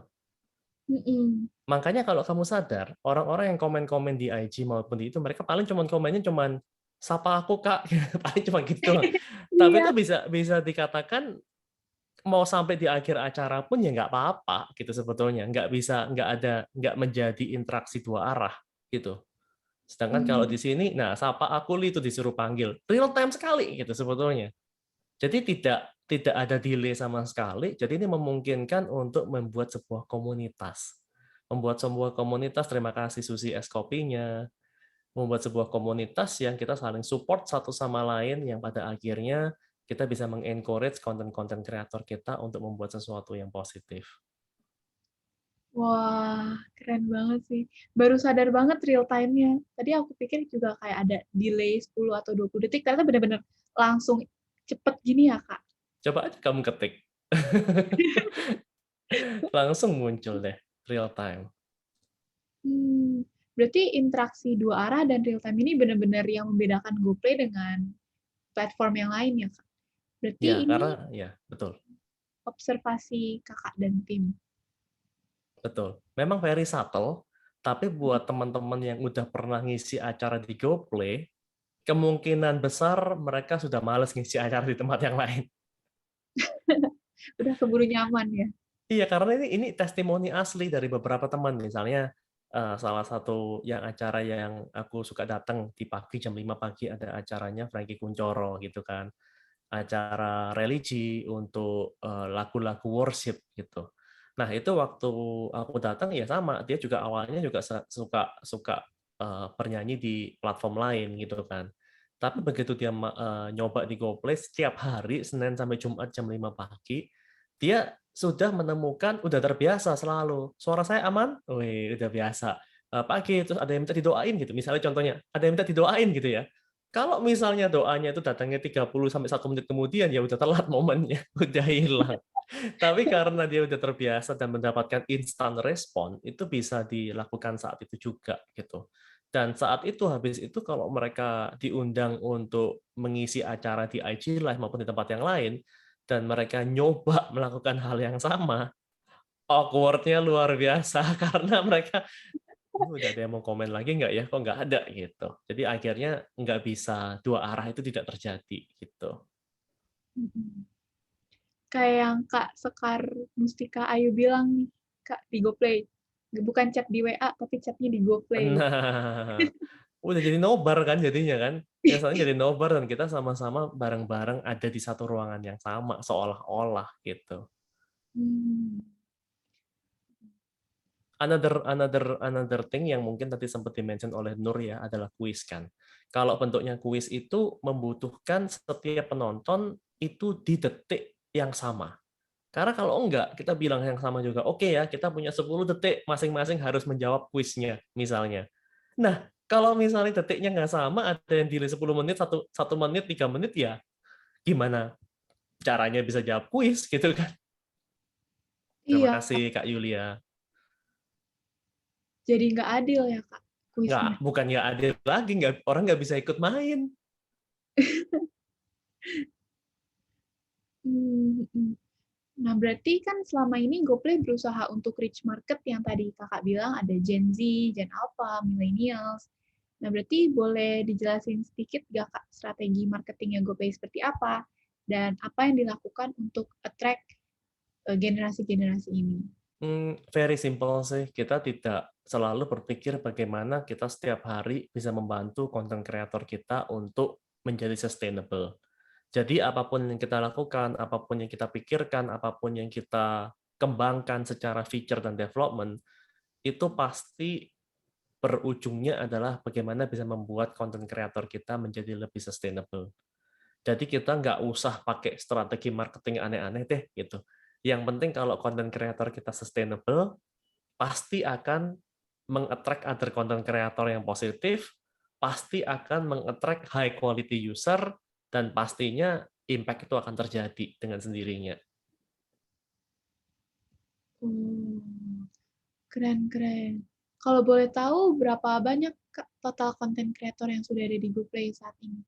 [SPEAKER 1] Mm-mm.
[SPEAKER 2] Makanya kalau kamu sadar, orang-orang yang komen-komen di IG maupun di itu, mereka paling cuman komennya cuman, "Sapa aku, Kak." Paling cuma gitu doang. Tapi
[SPEAKER 1] Iya.
[SPEAKER 2] itu bisa bisa dikatakan mau sampai di akhir acara pun ya nggak apa-apa gitu sebetulnya, nggak menjadi interaksi dua arah gitu. Sedangkan kalau
[SPEAKER 1] Hmm.
[SPEAKER 2] di sini, nah "Sapa aku Li," itu disuruh panggil, real time sekali gitu sebetulnya. Jadi tidak ada delay sama sekali, jadi ini memungkinkan untuk membuat sebuah komunitas. Membuat sebuah komunitas, terima kasih Susi es kopinya, membuat sebuah komunitas yang kita saling support satu sama lain, yang pada akhirnya kita bisa meng-encourage konten-konten kreator kita untuk membuat sesuatu yang positif.
[SPEAKER 1] Wah, keren banget sih. Baru sadar banget real time-nya. Tadi aku pikir juga kayak ada delay 10 atau 20 detik, ternyata benar-benar langsung cepet gini ya, Kak.
[SPEAKER 2] Coba aja kamu ketik. Langsung muncul deh, real time.
[SPEAKER 1] Hmm, berarti interaksi dua arah dan real time ini benar-benar yang membedakan GoPlay dengan platform yang lain ya, Kak. Berarti
[SPEAKER 2] Ya,
[SPEAKER 1] ini
[SPEAKER 2] karena ya, betul.
[SPEAKER 1] observasi Kakak dan tim.
[SPEAKER 2] Betul. Memang very subtle, tapi buat teman-teman yang udah pernah ngisi acara di GoPlay, kemungkinan besar mereka sudah males ngisi acara di tempat yang lain.
[SPEAKER 1] Udah keburu nyaman ya.
[SPEAKER 2] Iya, karena ini testimoni asli dari beberapa teman. Misalnya, salah satu yang acara yang aku suka datang di pagi, jam 5 pagi ada acaranya Franky Kuncoro gitu kan. Acara religi untuk, lagu-lagu worship gitu. Nah, itu waktu aku datang ya sama, dia juga awalnya juga suka suka, bernyanyi di platform lain gitu kan. Tapi begitu dia nyoba di GoPlay setiap hari Senin sampai Jumat jam 5 pagi, dia sudah menemukan udah terbiasa selalu, "Suara saya aman?" Wih, udah biasa. Pagi, terus ada yang minta didoain gitu, misalnya contohnya, ada yang minta didoain gitu ya. Kalau misalnya doanya itu datangnya 30 sampai 1 menit kemudian, ya udah telat momennya, udah hilang. Tapi karena dia udah terbiasa dan mendapatkan instant respon, itu bisa dilakukan saat itu juga gitu. Dan saat itu, habis itu kalau mereka diundang untuk mengisi acara di IG Live maupun di tempat yang lain, dan mereka nyoba melakukan hal yang sama, awkward-nya luar biasa karena mereka, "Ini udah ada yang mau komen lagi nggak ya? Kok nggak ada?" Gitu. Jadi akhirnya nggak bisa dua arah itu tidak terjadi, gitu.
[SPEAKER 1] Mm-mm. Kayak yang Kak Sekar Mustika Ayu bilang nih, Kak, di GoPlay. Bukan chat di WA, tapi chatnya di GoPlay.
[SPEAKER 2] Nah, udah jadi nobar kan jadinya kan? Biasanya jadi nobar dan kita sama-sama bareng-bareng ada di satu ruangan yang sama, seolah-olah gitu.
[SPEAKER 1] Hmm.
[SPEAKER 2] Another thing yang mungkin tadi sempat di-mention oleh Nur ya, adalah kuis kan. Kalau bentuknya kuis itu membutuhkan setiap penonton itu di detik yang sama. Karena kalau enggak, kita bilang yang sama juga, oke ya, kita punya 10 detik, masing-masing harus menjawab kuisnya, misalnya. Nah, kalau misalnya detiknya nggak sama, ada yang delay 10 menit, 1 menit, 3 menit, ya gimana caranya bisa jawab kuis, gitu kan. Terima
[SPEAKER 1] Iya,
[SPEAKER 2] kasih, Kak Yulia.
[SPEAKER 1] jadi nggak adil ya, Kak,
[SPEAKER 2] Nggak,
[SPEAKER 1] kuisnya.
[SPEAKER 2] bukan nggak adil lagi, orang nggak bisa ikut main.
[SPEAKER 1] Hmm, hmm. Nah, berarti kan selama ini GoPlay berusaha untuk reach market yang tadi Kakak bilang ada Gen Z, Gen Alpha, Millennials. Nah, berarti boleh dijelasin sedikit nggak, Kak, strategi marketingnya GoPlay seperti apa? Dan apa yang dilakukan untuk attract generasi-generasi ini?
[SPEAKER 2] Very simple sih. Kita tidak selalu berpikir bagaimana kita setiap hari bisa membantu konten kreator kita untuk menjadi sustainable. Jadi apapun yang kita lakukan, apapun yang kita pikirkan, apapun yang kita kembangkan secara feature dan development, itu pasti berujungnya adalah bagaimana bisa membuat konten kreator kita menjadi lebih sustainable. Jadi kita nggak usah pakai strategi marketing aneh-aneh deh gitu. Yang penting kalau content creator kita sustainable, pasti akan meng-attract other content creator yang positif, pasti akan meng-attract high quality user, dan pastinya impact itu akan terjadi dengan sendirinya.
[SPEAKER 1] Keren-keren. Kalau boleh tahu berapa banyak Kak, total content creator yang sudah ada di GoPlay saat ini?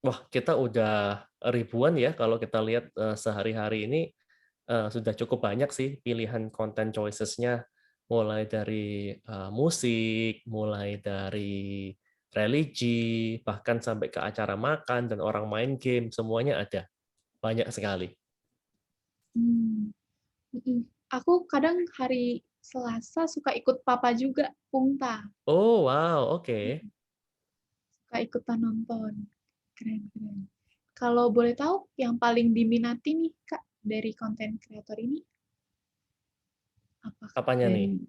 [SPEAKER 2] Wah, kita udah ribuan ya kalau kita lihat sehari-hari ini sudah cukup banyak sih pilihan content choices-nya, mulai dari musik, mulai dari religi, bahkan sampai ke acara makan dan orang main game, semuanya ada. Banyak sekali.
[SPEAKER 1] Hmm. Mm-mm. Aku kadang hari Selasa suka ikut papa juga, Pungta.
[SPEAKER 2] Oh, wow, oke.
[SPEAKER 1] Suka ikutan nonton. Keren-keren. Kalau boleh tahu, yang paling diminati nih, Kak, dari konten kreator ini, apa, Kak?
[SPEAKER 2] Apanya nih?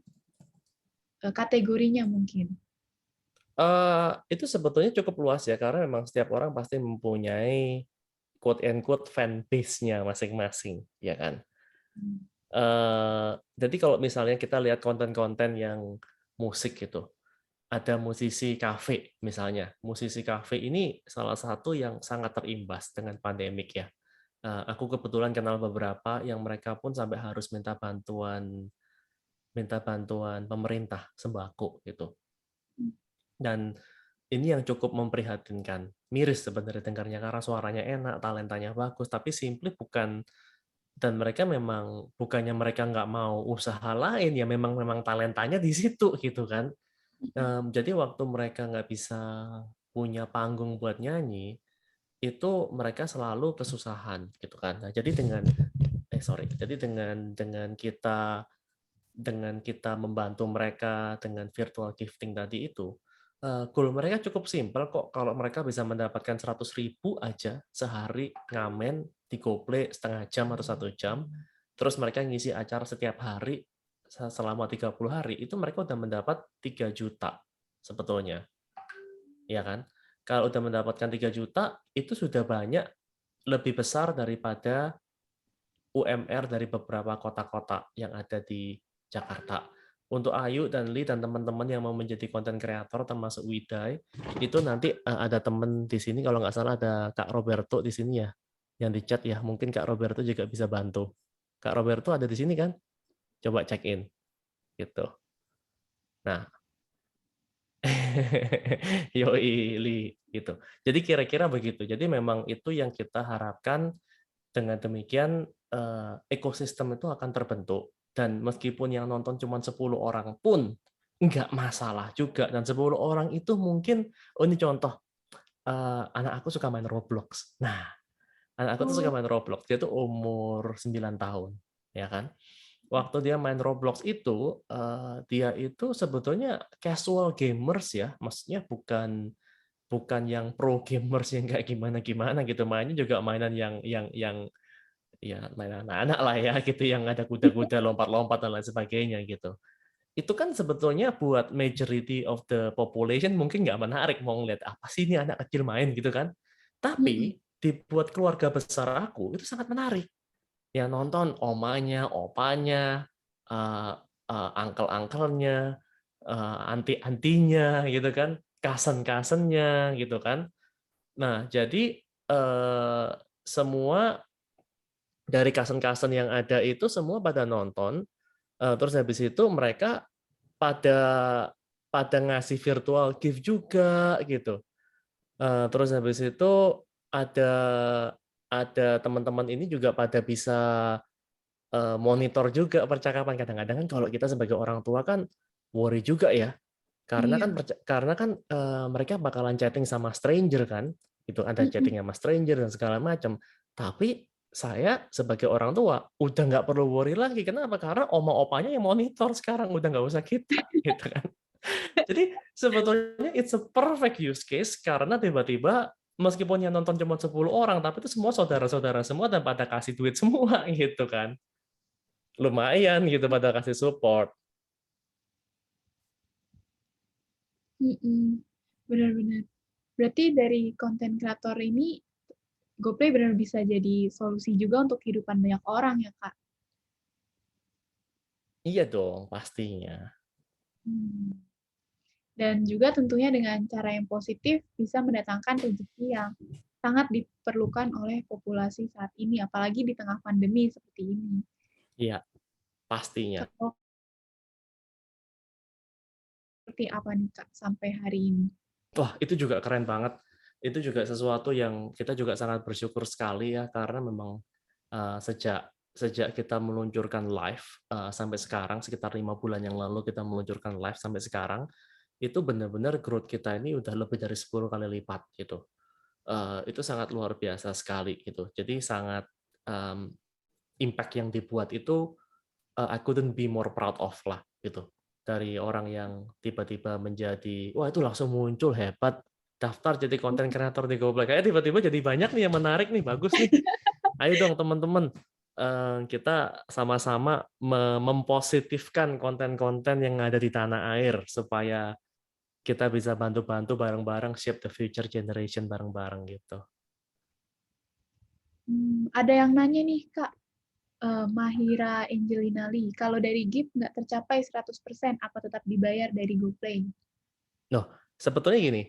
[SPEAKER 1] Dari kategorinya mungkin.
[SPEAKER 2] Itu sebetulnya cukup luas ya, karena memang setiap orang pasti mempunyai quote and quote fan base-nya masing-masing, ya kan?
[SPEAKER 1] Hmm.
[SPEAKER 2] Jadi kalau misalnya kita lihat konten-konten yang musik gitu, ada musisi kafe misalnya. Musisi kafe ini salah satu yang sangat terimbas dengan pandemik ya. Aku kebetulan kenal beberapa yang mereka pun sampai harus minta bantuan pemerintah sembako gitu. Dan ini yang cukup memprihatinkan. Miris sebenarnya dengarnya karena suaranya enak, talentanya bagus, tapi simply bukan, dan mereka memang bukannya mereka nggak mau usaha lain, ya memang memang talentanya di situ gitu kan. Jadi waktu mereka nggak bisa punya panggung buat nyanyi, itu mereka selalu kesusahan gitu kan. Nah, jadi jadi dengan kita membantu mereka dengan virtual gifting tadi itu, goal mereka cukup simpel kok. Kalau mereka bisa mendapatkan 100.000 aja sehari ngamen di GoPlay setengah jam atau 1 jam, terus mereka ngisi acara setiap hari selama 30 hari, itu mereka udah mendapat 3 juta sebetulnya. Ya kan? Kalau udah mendapatkan 3 juta, itu sudah banyak, lebih besar daripada UMR dari beberapa kota-kota yang ada di Jakarta. Untuk Ayu dan Li dan teman-teman yang mau menjadi konten kreator termasuk Widai, itu nanti ada teman di sini, kalau nggak salah ada Kak Roberto di sini ya, yang di chat ya, mungkin Kak Roberto juga bisa bantu. Kak Roberto ada di sini kan? Coba check in gitu. Nah, yoi Li gitu. Jadi kira-kira begitu. Jadi memang itu yang kita harapkan. Dengan demikian ekosistem itu akan terbentuk, dan meskipun yang nonton cuma 10 orang pun nggak masalah juga, dan 10 orang itu mungkin, oh ini contoh, anak aku suka main Roblox. Nah, anak aku tuh suka
[SPEAKER 1] Oh,
[SPEAKER 2] main Roblox, dia tuh umur 9 tahun, ya kan? Waktu dia main Roblox itu, dia itu sebetulnya casual gamers ya, maksudnya bukan bukan yang pro gamers yang kayak gimana-gimana gitu, mainnya juga mainan yang ya mainan anak-anak lah ya gitu, yang ada kuda-kuda lompat-lompat dan lain sebagainya gitu. Itu kan sebetulnya buat majority of the population mungkin nggak menarik, mau ngeliat apa sih ini anak kecil main gitu kan.
[SPEAKER 1] mm-mm.
[SPEAKER 2] Tapi dibuat keluarga besar aku itu sangat menarik. Yang nonton omanya, opanya, uh, uncle-uncle-nya, anti-antinya gitu kan, cousin-cousinnya gitu kan. Nah, jadi semua dari cousin-cousin yang ada itu semua pada nonton, terus habis itu mereka pada pada ngasih virtual gift juga gitu. Terus habis itu ada teman-teman ini juga pada bisa monitor juga percakapan. Kadang-kadang kan kalau kita sebagai orang tua kan worry juga ya, karena kan
[SPEAKER 1] Iya.
[SPEAKER 2] mereka bakalan chatting sama stranger kan, itu ada
[SPEAKER 1] Mm-mm.
[SPEAKER 2] chatting sama stranger dan segala macam. Tapi saya sebagai orang tua udah nggak perlu worry lagi. Kenapa? Karena oma opanya yang monitor sekarang, udah nggak usah kita, gitu kan. Jadi sebetulnya it's a perfect use case, karena tiba-tiba meskipun yang nonton cuma 10 orang, tapi itu semua saudara-saudara semua dan pada kasih duit semua gitu kan. Lumayan gitu pada kasih support.
[SPEAKER 1] Mm-mm. Benar-benar. Berarti dari konten kreator ini GoPlay benar bisa jadi solusi juga untuk kehidupan banyak orang ya, Kak.
[SPEAKER 2] Iya dong, pastinya.
[SPEAKER 1] Hmm. Dan juga tentunya dengan cara yang positif bisa mendatangkan rezeki yang sangat diperlukan oleh populasi saat ini, apalagi di tengah pandemi seperti ini.
[SPEAKER 2] Iya, pastinya.
[SPEAKER 1] Kalau seperti apa nih, Kak, sampai hari ini?
[SPEAKER 2] Wah, itu juga keren banget. Itu juga sesuatu yang kita juga sangat bersyukur sekali ya, karena memang sejak sejak kita meluncurkan live sampai sekarang, sekitar 5 bulan yang lalu kita meluncurkan live sampai sekarang, itu benar-benar growth kita ini udah lebih dari 10 kali lipat gitu. Itu sangat luar biasa sekali gitu. Jadi sangat um, impact yang dibuat itu I couldn't be more proud of lah gitu. Dari orang yang tiba-tiba menjadi, wah itu langsung muncul hebat, daftar jadi konten kreator di GoPlay. Kayak tiba-tiba jadi banyak nih yang menarik nih, bagus nih. Ayo dong teman-teman, kita sama-sama mempositifkan konten-konten yang ada di tanah air supaya kita bisa bantu-bantu bareng-bareng shape the future generation bareng-bareng gitu.
[SPEAKER 1] Ada yang nanya nih, Kak, Mahira Angelina Lee, kalau dari gift nggak tercapai 100%, apa tetap dibayar dari GoPlay?
[SPEAKER 2] Noh, sebetulnya gini,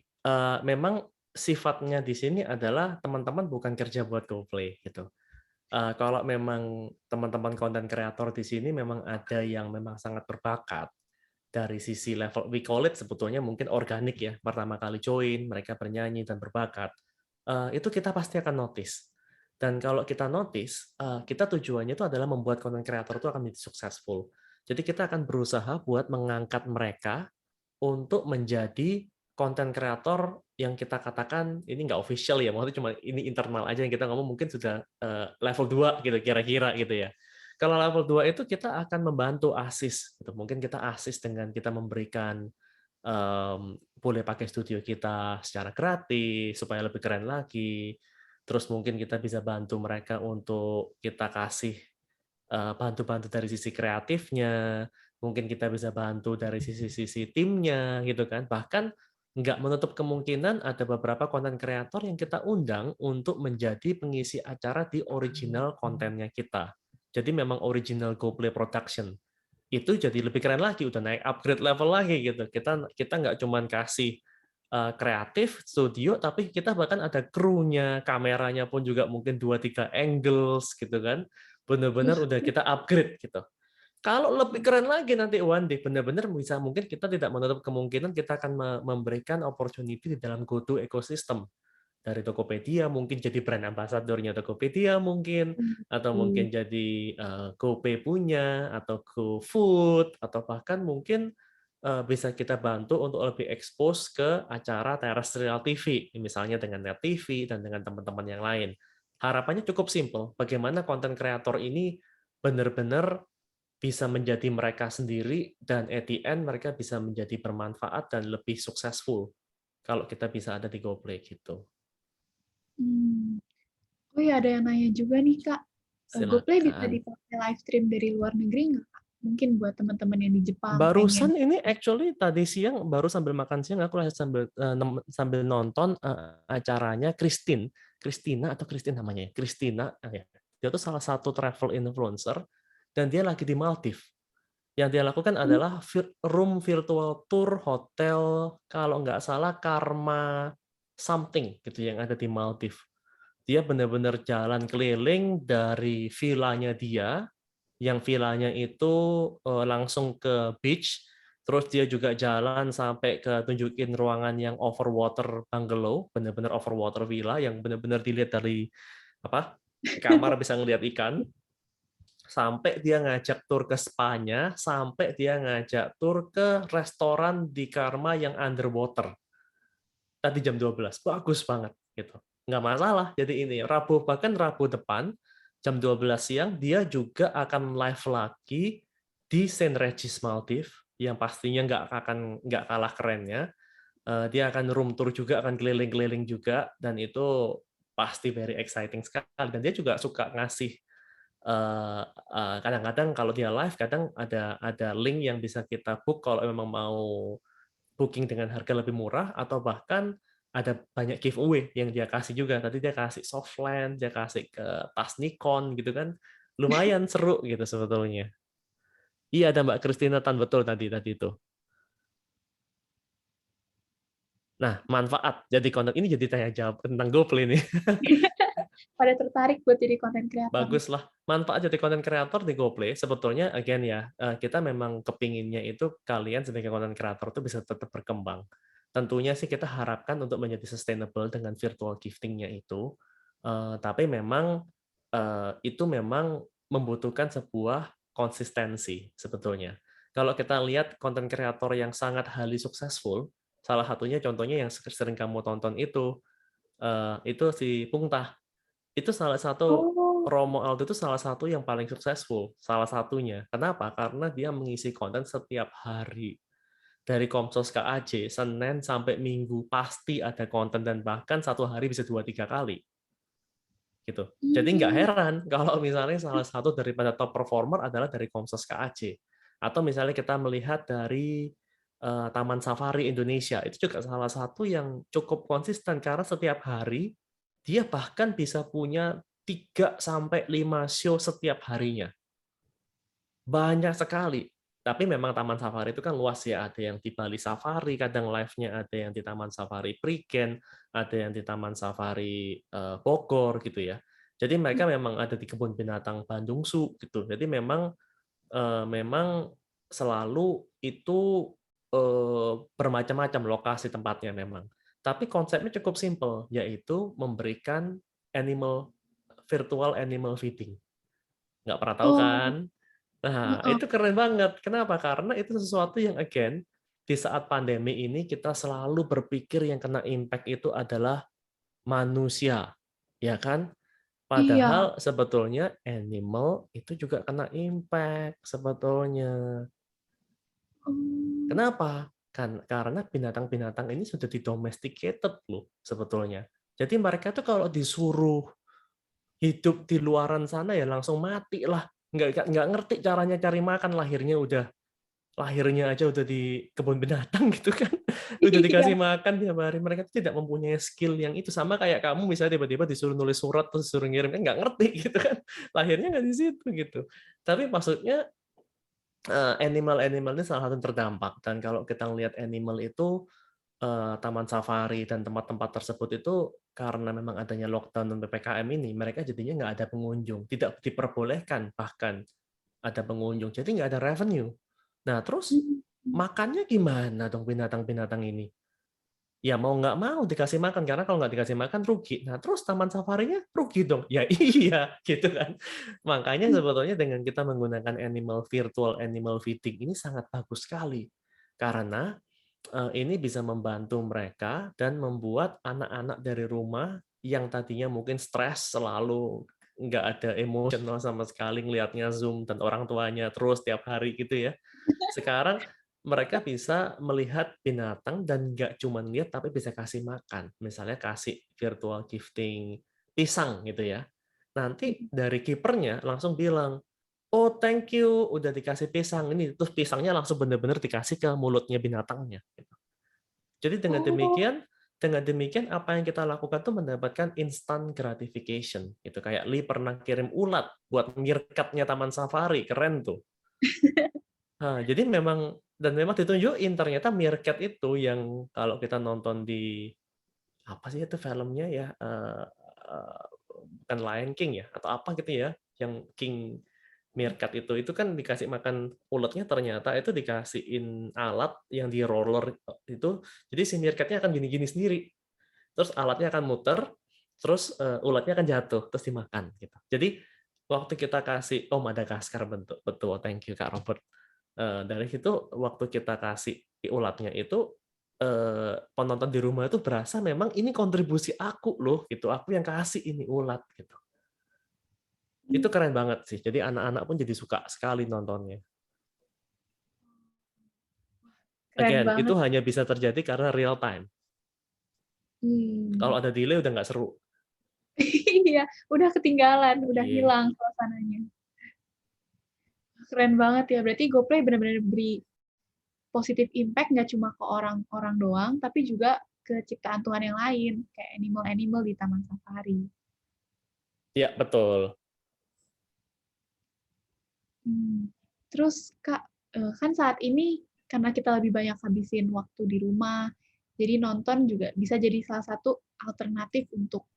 [SPEAKER 2] memang sifatnya di sini adalah teman-teman bukan kerja buat GoPlay gitu. Kalau memang teman-teman konten kreator di sini memang ada yang memang sangat berbakat dari sisi level, we call it sebetulnya mungkin organik ya, pertama kali join, mereka bernyanyi dan berbakat, itu kita pasti akan notice. Dan kalau kita notice, kita tujuannya itu adalah membuat konten kreator itu akan menjadi successful. Jadi kita akan berusaha buat mengangkat mereka untuk menjadi konten kreator yang kita katakan ini nggak official ya, maksudnya cuma ini internal aja yang kita ngomong mungkin sudah level 2 gitu kira-kira gitu ya. Kalau level 2 itu kita akan membantu asis gitu. Mungkin kita asis dengan kita memberikan boleh pakai studio kita secara gratis supaya lebih keren lagi. Terus mungkin kita bisa bantu mereka untuk kita kasih bantu-bantu dari sisi kreatifnya, mungkin kita bisa bantu dari sisi-sisi timnya, gitu kan. Bahkan nggak menutup kemungkinan ada beberapa konten kreator yang kita undang untuk menjadi pengisi acara di original kontennya kita. Jadi memang original GoPlay Production. Itu jadi lebih keren lagi, udah naik upgrade level lagi gitu. Kita kita nggak cuman kasih kreatif studio, tapi kita bahkan ada krunya, kameranya pun juga mungkin 2-3 angles gitu kan. Benar-benar udah kita upgrade gitu. Kalau lebih keren lagi nanti one day, benar-benar bisa mungkin kita tidak menutup kemungkinan kita akan memberikan opportunity di dalam GoTo ecosystem. Dari Tokopedia mungkin jadi brand ambassador-nya Tokopedia mungkin, atau mungkin jadi GoPay punya, atau GoFood, atau bahkan mungkin bisa kita bantu untuk lebih expose ke acara terrestrial TV, misalnya dengan Net TV dan dengan teman-teman yang lain. Harapannya cukup simple, bagaimana konten kreator ini benar-benar bisa menjadi mereka sendiri dan at the end mereka bisa menjadi bermanfaat dan lebih successful kalau kita bisa ada di GoPlay gitu.
[SPEAKER 1] Oh ya, ada yang nanya juga nih, Kak. GoPlay bisa
[SPEAKER 2] Silakan.
[SPEAKER 1] dipakai live stream dari luar negeri nggak, Kak? Mungkin buat teman-teman yang di Jepang pengen.
[SPEAKER 2] Barusan ini actually tadi siang baru sambil makan siang aku sambil nonton acaranya Christina atau Christine namanya ya? Christina ya. Dia tuh salah satu travel influencer dan dia lagi di Maldives. Yang dia lakukan
[SPEAKER 1] Hmm,
[SPEAKER 2] adalah room virtual tour hotel kalau nggak salah Karma something gitu yang ada di Maldives. Dia benar-benar jalan keliling dari villanya dia, yang villanya itu langsung ke beach, terus dia juga jalan sampai ke tunjukin ruangan yang overwater bungalow, benar-benar overwater villa yang benar-benar dilihat dari apa kamar bisa ngelihat ikan, sampai dia ngajak tur ke Spanya, sampai dia ngajak tur ke restoran di Karma yang underwater. Tadi jam 12, bagus banget gitu. Nggak masalah, jadi ini bahkan Rabu depan jam 12 siang dia juga akan live lagi di Saint Regis Maldives yang pastinya nggak kalah kerennya. Dia akan room tour juga, akan keliling-keliling juga, dan itu pasti very exciting sekali. Dan dia juga suka ngasih kadang-kadang kalau dia live, kadang ada link yang bisa kita book kalau memang mau booking dengan harga lebih murah, atau bahkan ada banyak giveaway yang dia kasih juga. Tadi dia kasih softland, dia kasih ke tas Nikon gitu kan. Lumayan seru gitu sebetulnya. Iya, ada Mbak Christina Tan, betul tadi itu. Nah, manfaat jadi konten ini jadi tanya jawab tentang GoPlay nih.
[SPEAKER 1] Pada tertarik buat jadi konten kreator.
[SPEAKER 2] Bagus lah. Manfaat jadi konten kreator di GoPlay sebetulnya again ya, kita memang kepinginnya itu kalian sebagai konten kreator itu bisa tetap berkembang. Tentunya sih kita harapkan untuk menjadi sustainable dengan virtual gifting-nya itu. Tapi memang itu memang membutuhkan sebuah konsistensi sebetulnya. Kalau kita lihat konten kreator yang sangat highly successful, salah satunya contohnya yang sering kamu tonton itu si Pungtah. Itu salah satu
[SPEAKER 1] Oh,
[SPEAKER 2] Romo Aldo itu salah satu yang paling successful, salah satunya. Kenapa? Karena dia mengisi konten setiap hari. Dari Komsos KAJ, Senin sampai Minggu pasti ada konten dan bahkan satu hari bisa 2-3 kali. Gitu. Jadi nggak
[SPEAKER 1] hmm.
[SPEAKER 2] heran kalau misalnya salah satu daripada top performer adalah dari Komsos KAJ. Atau misalnya kita melihat dari Taman Safari Indonesia, itu juga salah satu yang cukup konsisten karena setiap hari dia bahkan bisa punya 3-5 show setiap harinya. Banyak sekali. Tapi memang Taman Safari itu kan luas ya. Ada yang di Bali Safari, kadang live-nya ada yang di Taman Safari Prigen, ada yang di Taman Safari Bogor gitu ya. Jadi mereka memang ada di Kebun Binatang Bandung Zoo gitu. Jadi memang selalu itu bermacam-macam lokasi tempatnya memang. Tapi konsepnya cukup simple, yaitu memberikan virtual animal feeding. Nggak pernah tahu
[SPEAKER 1] Oh,
[SPEAKER 2] kan? Nah,
[SPEAKER 1] heeh.
[SPEAKER 2] itu keren banget. Kenapa? Karena itu sesuatu yang again, di saat pandemi ini kita selalu berpikir yang kena impact itu adalah manusia. Ya kan?
[SPEAKER 1] Iya.
[SPEAKER 2] Padahal sebetulnya animal itu juga kena impact sebetulnya.
[SPEAKER 1] Hmm.
[SPEAKER 2] Kenapa? Kan karena binatang-binatang ini sudah didomesticated loh sebetulnya. Jadi mereka tuh kalau disuruh hidup di luaran sana ya langsung mati lah. Nggak ngerti caranya cari makan, lahirnya aja udah di kebun binatang gitu kan. Udah
[SPEAKER 1] Iya.
[SPEAKER 2] dikasih makan tiap hari. Mereka tidak mempunyai skill yang itu. Sama kayak kamu misalnya tiba-tiba disuruh nulis surat terus disuruh ngirim, kan nggak ngerti gitu kan. Lahirnya nggak di situ gitu. Tapi maksudnya animal-animal ini salah satu yang terdampak. Dan kalau kita lihat animal itu, taman safari dan tempat-tempat tersebut itu karena memang adanya lockdown dan PPKM ini, mereka jadinya nggak ada pengunjung. Tidak diperbolehkan bahkan ada pengunjung. Jadi nggak ada revenue. Nah, terus
[SPEAKER 1] Hmm.
[SPEAKER 2] makannya gimana dong binatang-binatang ini? Ya mau nggak mau dikasih makan, karena kalau nggak dikasih makan rugi. Nah, terus taman safarinya rugi dong. Ya iya, gitu kan. Makanya sebetulnya dengan kita menggunakan virtual animal feeding ini sangat bagus sekali. Karena ini bisa membantu mereka dan membuat anak-anak dari rumah yang tadinya mungkin stres selalu nggak ada emosional sama sekali ngelihatnya Zoom dan orang tuanya terus tiap hari gitu ya. Sekarang mereka bisa melihat binatang dan nggak cuma lihat tapi bisa kasih makan. Misalnya kasih virtual gifting pisang gitu ya. Nanti dari kipernya langsung bilang, "Oh, thank you udah dikasih pisang ini." Terus pisangnya langsung benar-benar dikasih ke mulutnya binatangnya gitu. Jadi
[SPEAKER 1] Oh,
[SPEAKER 2] dengan demikian apa yang kita lakukan tuh mendapatkan instant gratification. Itu kayak Lee pernah kirim ulat buat meerkatnya Taman Safari, keren tuh. Nah, jadi memang ditunjukin ternyata meerkat itu yang kalau kita nonton di apa sih itu filmnya ya, bukan Lion King ya atau apa gitu ya, yang King meerkat itu kan dikasih makan uletnya, ternyata itu dikasihin alat yang di roller itu, jadi si meerkatnya akan gini-gini sendiri, terus alatnya akan muter, terus ulatnya akan jatuh terus dimakan gitu. Jadi waktu kita kasih, oh Madagaskar, bentuk betul, thank you Kak Robert. Dari situ waktu kita kasih ulatnya itu, penonton di rumah itu berasa memang ini kontribusi aku loh gitu, aku yang kasih ini ulat gitu. Itu keren banget sih. Jadi anak-anak pun jadi suka sekali nontonnya.
[SPEAKER 1] keren
[SPEAKER 2] Again, itu
[SPEAKER 1] banget.
[SPEAKER 2] hanya bisa terjadi karena real time. Kalau
[SPEAKER 1] Hmm.
[SPEAKER 2] ada delay udah nggak seru.
[SPEAKER 1] Iya, udah ketinggalan, udah
[SPEAKER 2] Iya.
[SPEAKER 1] hilang suasananya. Keren banget ya. Berarti GoPlay benar-benar beri positif impact nggak cuma ke orang-orang doang, tapi juga ke ciptaan Tuhan yang lain, kayak animal-animal di taman safari.
[SPEAKER 2] Ya, betul.
[SPEAKER 1] Terus Kak, kan saat ini karena kita lebih banyak habisin waktu di rumah, jadi nonton juga bisa jadi salah satu alternatif untuk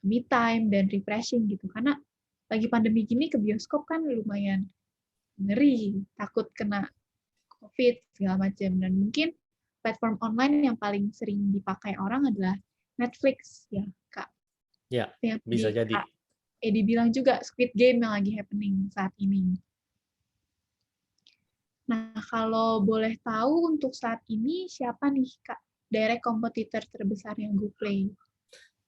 [SPEAKER 1] me time dan refreshing gitu. Karena lagi pandemi gini ke bioskop kan lumayan ngeri, takut kena COVID segala macam. Dan mungkin platform online yang paling sering dipakai orang adalah Netflix ya Kak.
[SPEAKER 2] Ya,
[SPEAKER 1] Yang
[SPEAKER 2] bisa
[SPEAKER 1] tadi
[SPEAKER 2] jadi.
[SPEAKER 1] Kak Edi bilang juga Squid Game yang lagi happening saat ini. Nah, kalau boleh tahu untuk saat ini siapa nih Kak direct kompetitor terbesar yang GoPlay?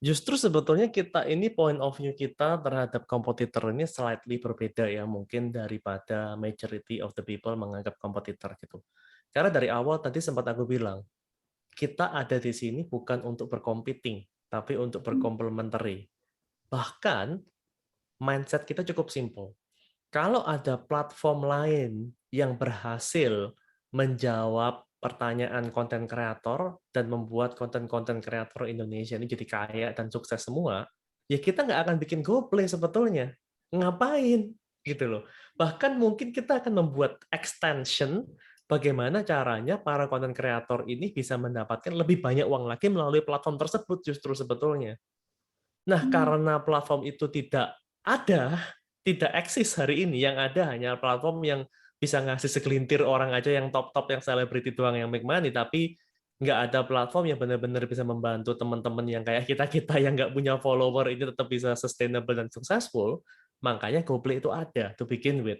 [SPEAKER 2] Justru sebetulnya kita ini point of view kita terhadap kompetitor ini slightly berbeda ya, mungkin daripada majority of the people menganggap kompetitor gitu. Karena dari awal tadi sempat aku bilang, kita ada di sini bukan untuk bercompeting, tapi untuk berkomplementary. Bahkan mindset kita cukup simple. Kalau ada platform lain yang berhasil menjawab pertanyaan konten kreator dan membuat konten-konten kreator Indonesia ini jadi kaya dan sukses semua, ya kita nggak akan bikin GoPlay sebetulnya. Ngapain? Gitu loh. Bahkan mungkin kita akan membuat extension bagaimana caranya para konten kreator ini bisa mendapatkan lebih banyak uang lagi melalui platform tersebut justru sebetulnya. Nah, karena platform itu tidak ada, tidak eksis hari ini, yang ada hanya platform yang bisa ngasih segelintir orang aja yang top-top, yang selebriti doang yang make money, tapi nggak ada platform yang benar-benar bisa membantu teman-teman yang kayak kita-kita yang nggak punya follower ini tetap bisa sustainable dan successful, makanya GoPlay itu ada, to begin with.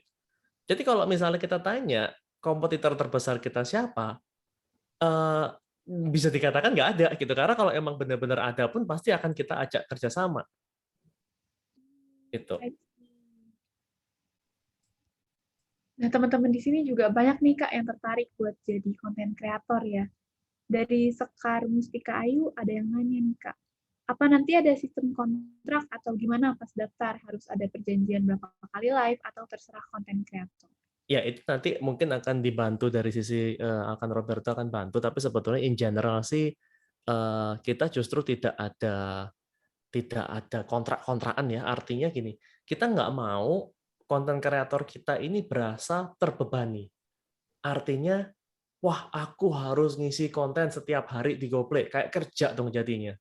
[SPEAKER 2] Jadi kalau misalnya kita tanya, kompetitor terbesar kita siapa, eh, bisa dikatakan nggak ada gitu, karena kalau emang benar-benar ada pun pasti akan kita ajak kerjasama gitu.
[SPEAKER 1] Nah, teman-teman di sini juga banyak nih Kak yang tertarik buat jadi konten kreator ya. Dari Sekar Mustika Ayu ada yang nanya nih Kak, apa nanti ada sistem kontrak atau gimana pas daftar? Harus ada perjanjian berapa kali live atau terserah konten kreator?
[SPEAKER 2] Ya, itu nanti mungkin akan dibantu dari sisi akan Roberto akan bantu, tapi sebetulnya in general sih kita justru tidak ada kontrak-kontrakan ya. Artinya gini, kita nggak mau konten kreator kita ini berasa terbebani. Artinya, wah aku harus ngisi konten setiap hari di GoPlay, kayak kerja dong jadinya.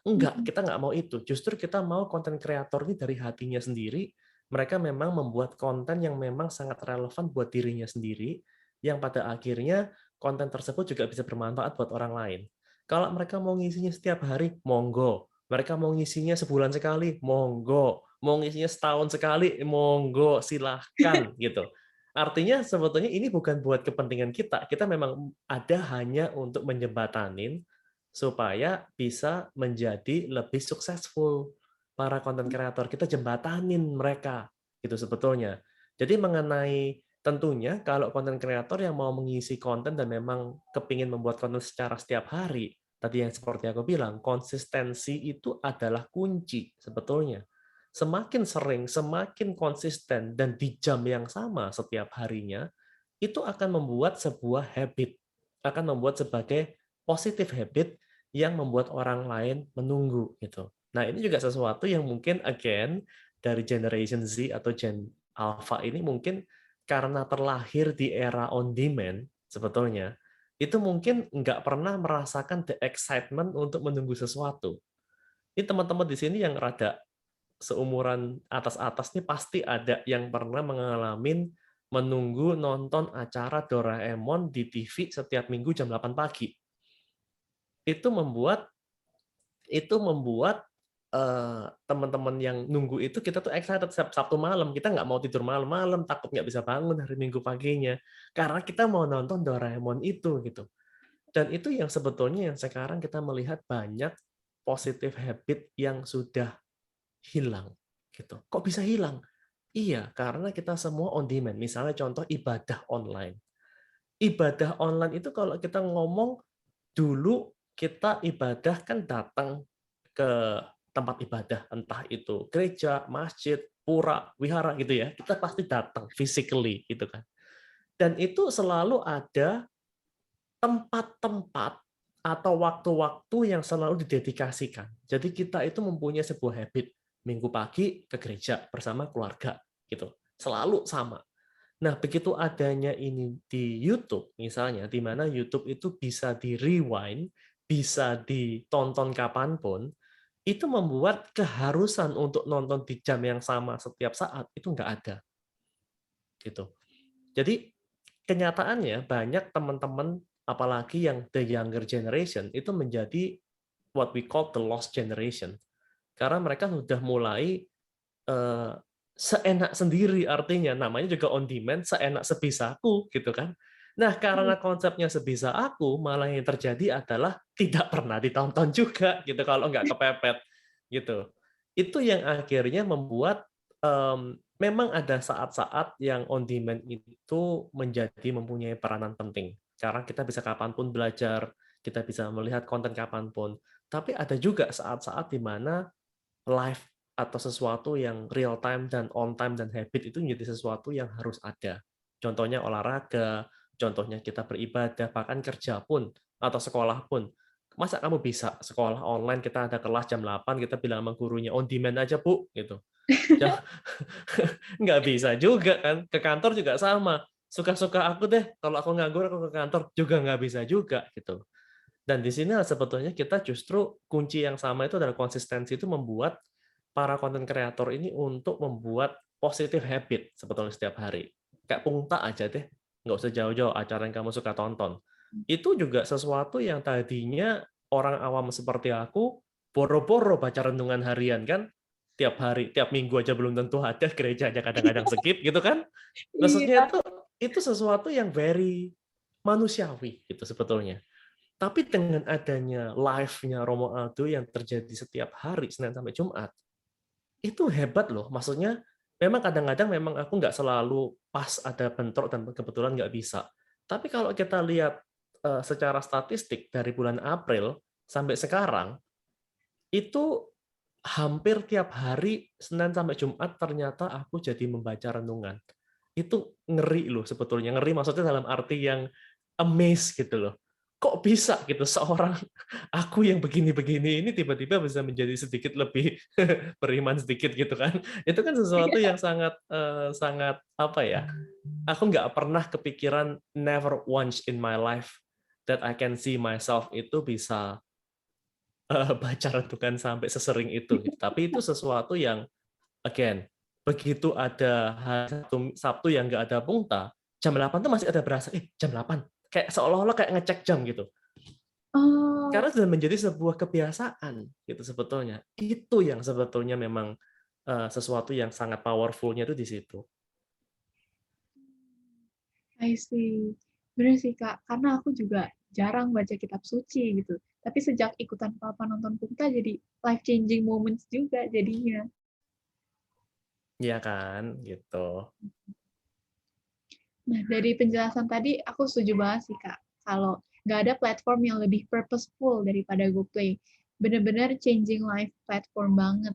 [SPEAKER 2] Enggak, kita nggak mau itu. Justru kita mau konten kreator ini dari hatinya sendiri, mereka memang membuat konten yang memang sangat relevan buat dirinya sendiri, yang pada akhirnya konten tersebut juga bisa bermanfaat buat orang lain. Kalau mereka mau ngisinya setiap hari, monggo. Mereka mau ngisinya sebulan sekali, monggo. Mau ngisinya setahun sekali, monggo, silahkan gitu. Artinya sebetulnya ini bukan buat kepentingan kita. Kita memang ada hanya untuk menjembatanin supaya bisa menjadi lebih successful para konten kreator. Kita jembatanin mereka gitu sebetulnya. Jadi mengenai tentunya kalau konten kreator yang mau mengisi konten dan memang kepingin membuat konten secara setiap hari, tadi yang seperti aku bilang, konsistensi itu adalah kunci sebetulnya. Semakin sering, semakin konsisten, dan di jam yang sama setiap harinya, itu akan membuat sebuah habit, akan membuat sebagai positive habit yang membuat orang lain menunggu gitu. Nah, ini juga sesuatu yang mungkin again dari generation Z atau Gen Alpha ini mungkin karena terlahir di era on demand sebetulnya, itu mungkin nggak pernah merasakan the excitement untuk menunggu sesuatu. Ini teman-teman di sini yang rada seumuran atas-atas nih pasti ada yang pernah mengalami menunggu nonton acara Doraemon di TV setiap minggu jam 8 pagi. Itu membuat teman-teman yang nunggu itu kita tuh excited Sabtu malam, kita nggak mau tidur malam-malam, takut nggak bisa bangun hari Minggu paginya karena kita mau nonton Doraemon itu gitu. Dan itu yang sebetulnya yang sekarang kita melihat banyak positive habit yang sudah hilang gitu. Kok bisa hilang? Iya, karena kita semua on demand. Misalnya contoh ibadah online. Ibadah online itu kalau kita ngomong dulu kita ibadah kan datang ke tempat ibadah, entah itu gereja, masjid, pura, wihara gitu ya. Kita pasti datang physically gitu kan. Dan itu selalu ada tempat-tempat atau waktu-waktu yang selalu didedikasikan. Jadi kita itu mempunyai sebuah habit, minggu pagi ke gereja bersama keluarga gitu. Selalu sama. Nah, begitu adanya ini di YouTube misalnya, di mana YouTube itu bisa di-rewind, bisa ditonton kapanpun, itu membuat keharusan untuk nonton di jam yang sama setiap saat itu nggak ada. Gitu. Jadi kenyataannya banyak teman-teman apalagi yang the younger generation itu menjadi what we call the lost generation. Karena mereka sudah mulai seenak sendiri, artinya namanya juga on demand, seenak sebisaku gitu kan. Nah, karena konsepnya sebisa aku, malah yang terjadi adalah tidak pernah ditonton juga gitu kalau nggak kepepet gitu. Itu yang akhirnya membuat memang ada saat-saat yang on demand itu menjadi mempunyai peranan penting. Karena kita bisa kapanpun belajar, kita bisa melihat konten kapanpun. Tapi ada juga saat-saat di mana live atau sesuatu yang real time dan on time dan habit itu menjadi sesuatu yang harus ada. Contohnya olahraga, contohnya kita beribadah, bahkan kerja pun atau sekolah pun. Masa kamu bisa sekolah online, kita ada kelas jam 8, kita bilang sama gurunya, on demand aja, Bu, gitu. Nggak bisa juga kan. Ke kantor juga sama. Suka-suka aku deh, kalau aku nganggur aku ke kantor juga nggak bisa juga gitu. Dan di sini sebetulnya kita justru kunci yang sama itu adalah konsistensi itu membuat para konten kreator ini untuk membuat positive habit sebetulnya setiap hari. Kayak Pungta aja deh, nggak usah jauh-jauh acara yang kamu suka tonton. Itu juga sesuatu yang tadinya orang awam seperti aku boro-boro baca renungan harian kan, tiap hari, tiap minggu aja belum tentu ada, gereja aja kadang-kadang skip gitu kan. Maksudnya
[SPEAKER 1] Iya.
[SPEAKER 2] itu sesuatu yang very manusiawi gitu sebetulnya. Tapi dengan adanya live-nya Romo Aldo yang terjadi setiap hari, Senin sampai Jumat, itu hebat loh. Maksudnya, memang kadang-kadang memang aku nggak selalu pas ada bentrok dan kebetulan nggak bisa. Tapi kalau kita lihat secara statistik dari bulan April sampai sekarang, itu hampir tiap hari, Senin sampai Jumat, ternyata aku jadi membaca renungan. Itu ngeri loh sebetulnya. Ngeri maksudnya dalam arti yang amazed gitu loh. Kok bisa gitu seorang aku yang begini-begini ini tiba-tiba bisa menjadi sedikit lebih beriman sedikit gitu kan. Itu kan sesuatu yang sangat sangat apa ya? Aku nggak pernah kepikiran, never once in my life that I can see myself itu bisa baca renungan sampai sesering itu gitu. Tapi itu sesuatu yang again, begitu ada hari Sabtu yang nggak ada Pungta, jam 8 tuh masih ada berasa, jam 8. Kayak seolah-olah kayak ngecek jam gitu.
[SPEAKER 1] Oh,
[SPEAKER 2] Karena sudah menjadi sebuah kebiasaan gitu sebetulnya. Itu yang sebetulnya memang sesuatu yang sangat powerful-nya itu di situ.
[SPEAKER 1] I see. Bener sih, Kak. Karena aku juga jarang baca kitab suci gitu. Tapi sejak ikutan Papa nonton Pungta jadi life-changing moments juga jadinya.
[SPEAKER 2] Iya kan, gitu.
[SPEAKER 1] Nah, dari penjelasan tadi, aku setuju banget sih, Kak. Kalau nggak ada platform yang lebih purposeful daripada GoPlay. Bener-bener changing life platform banget.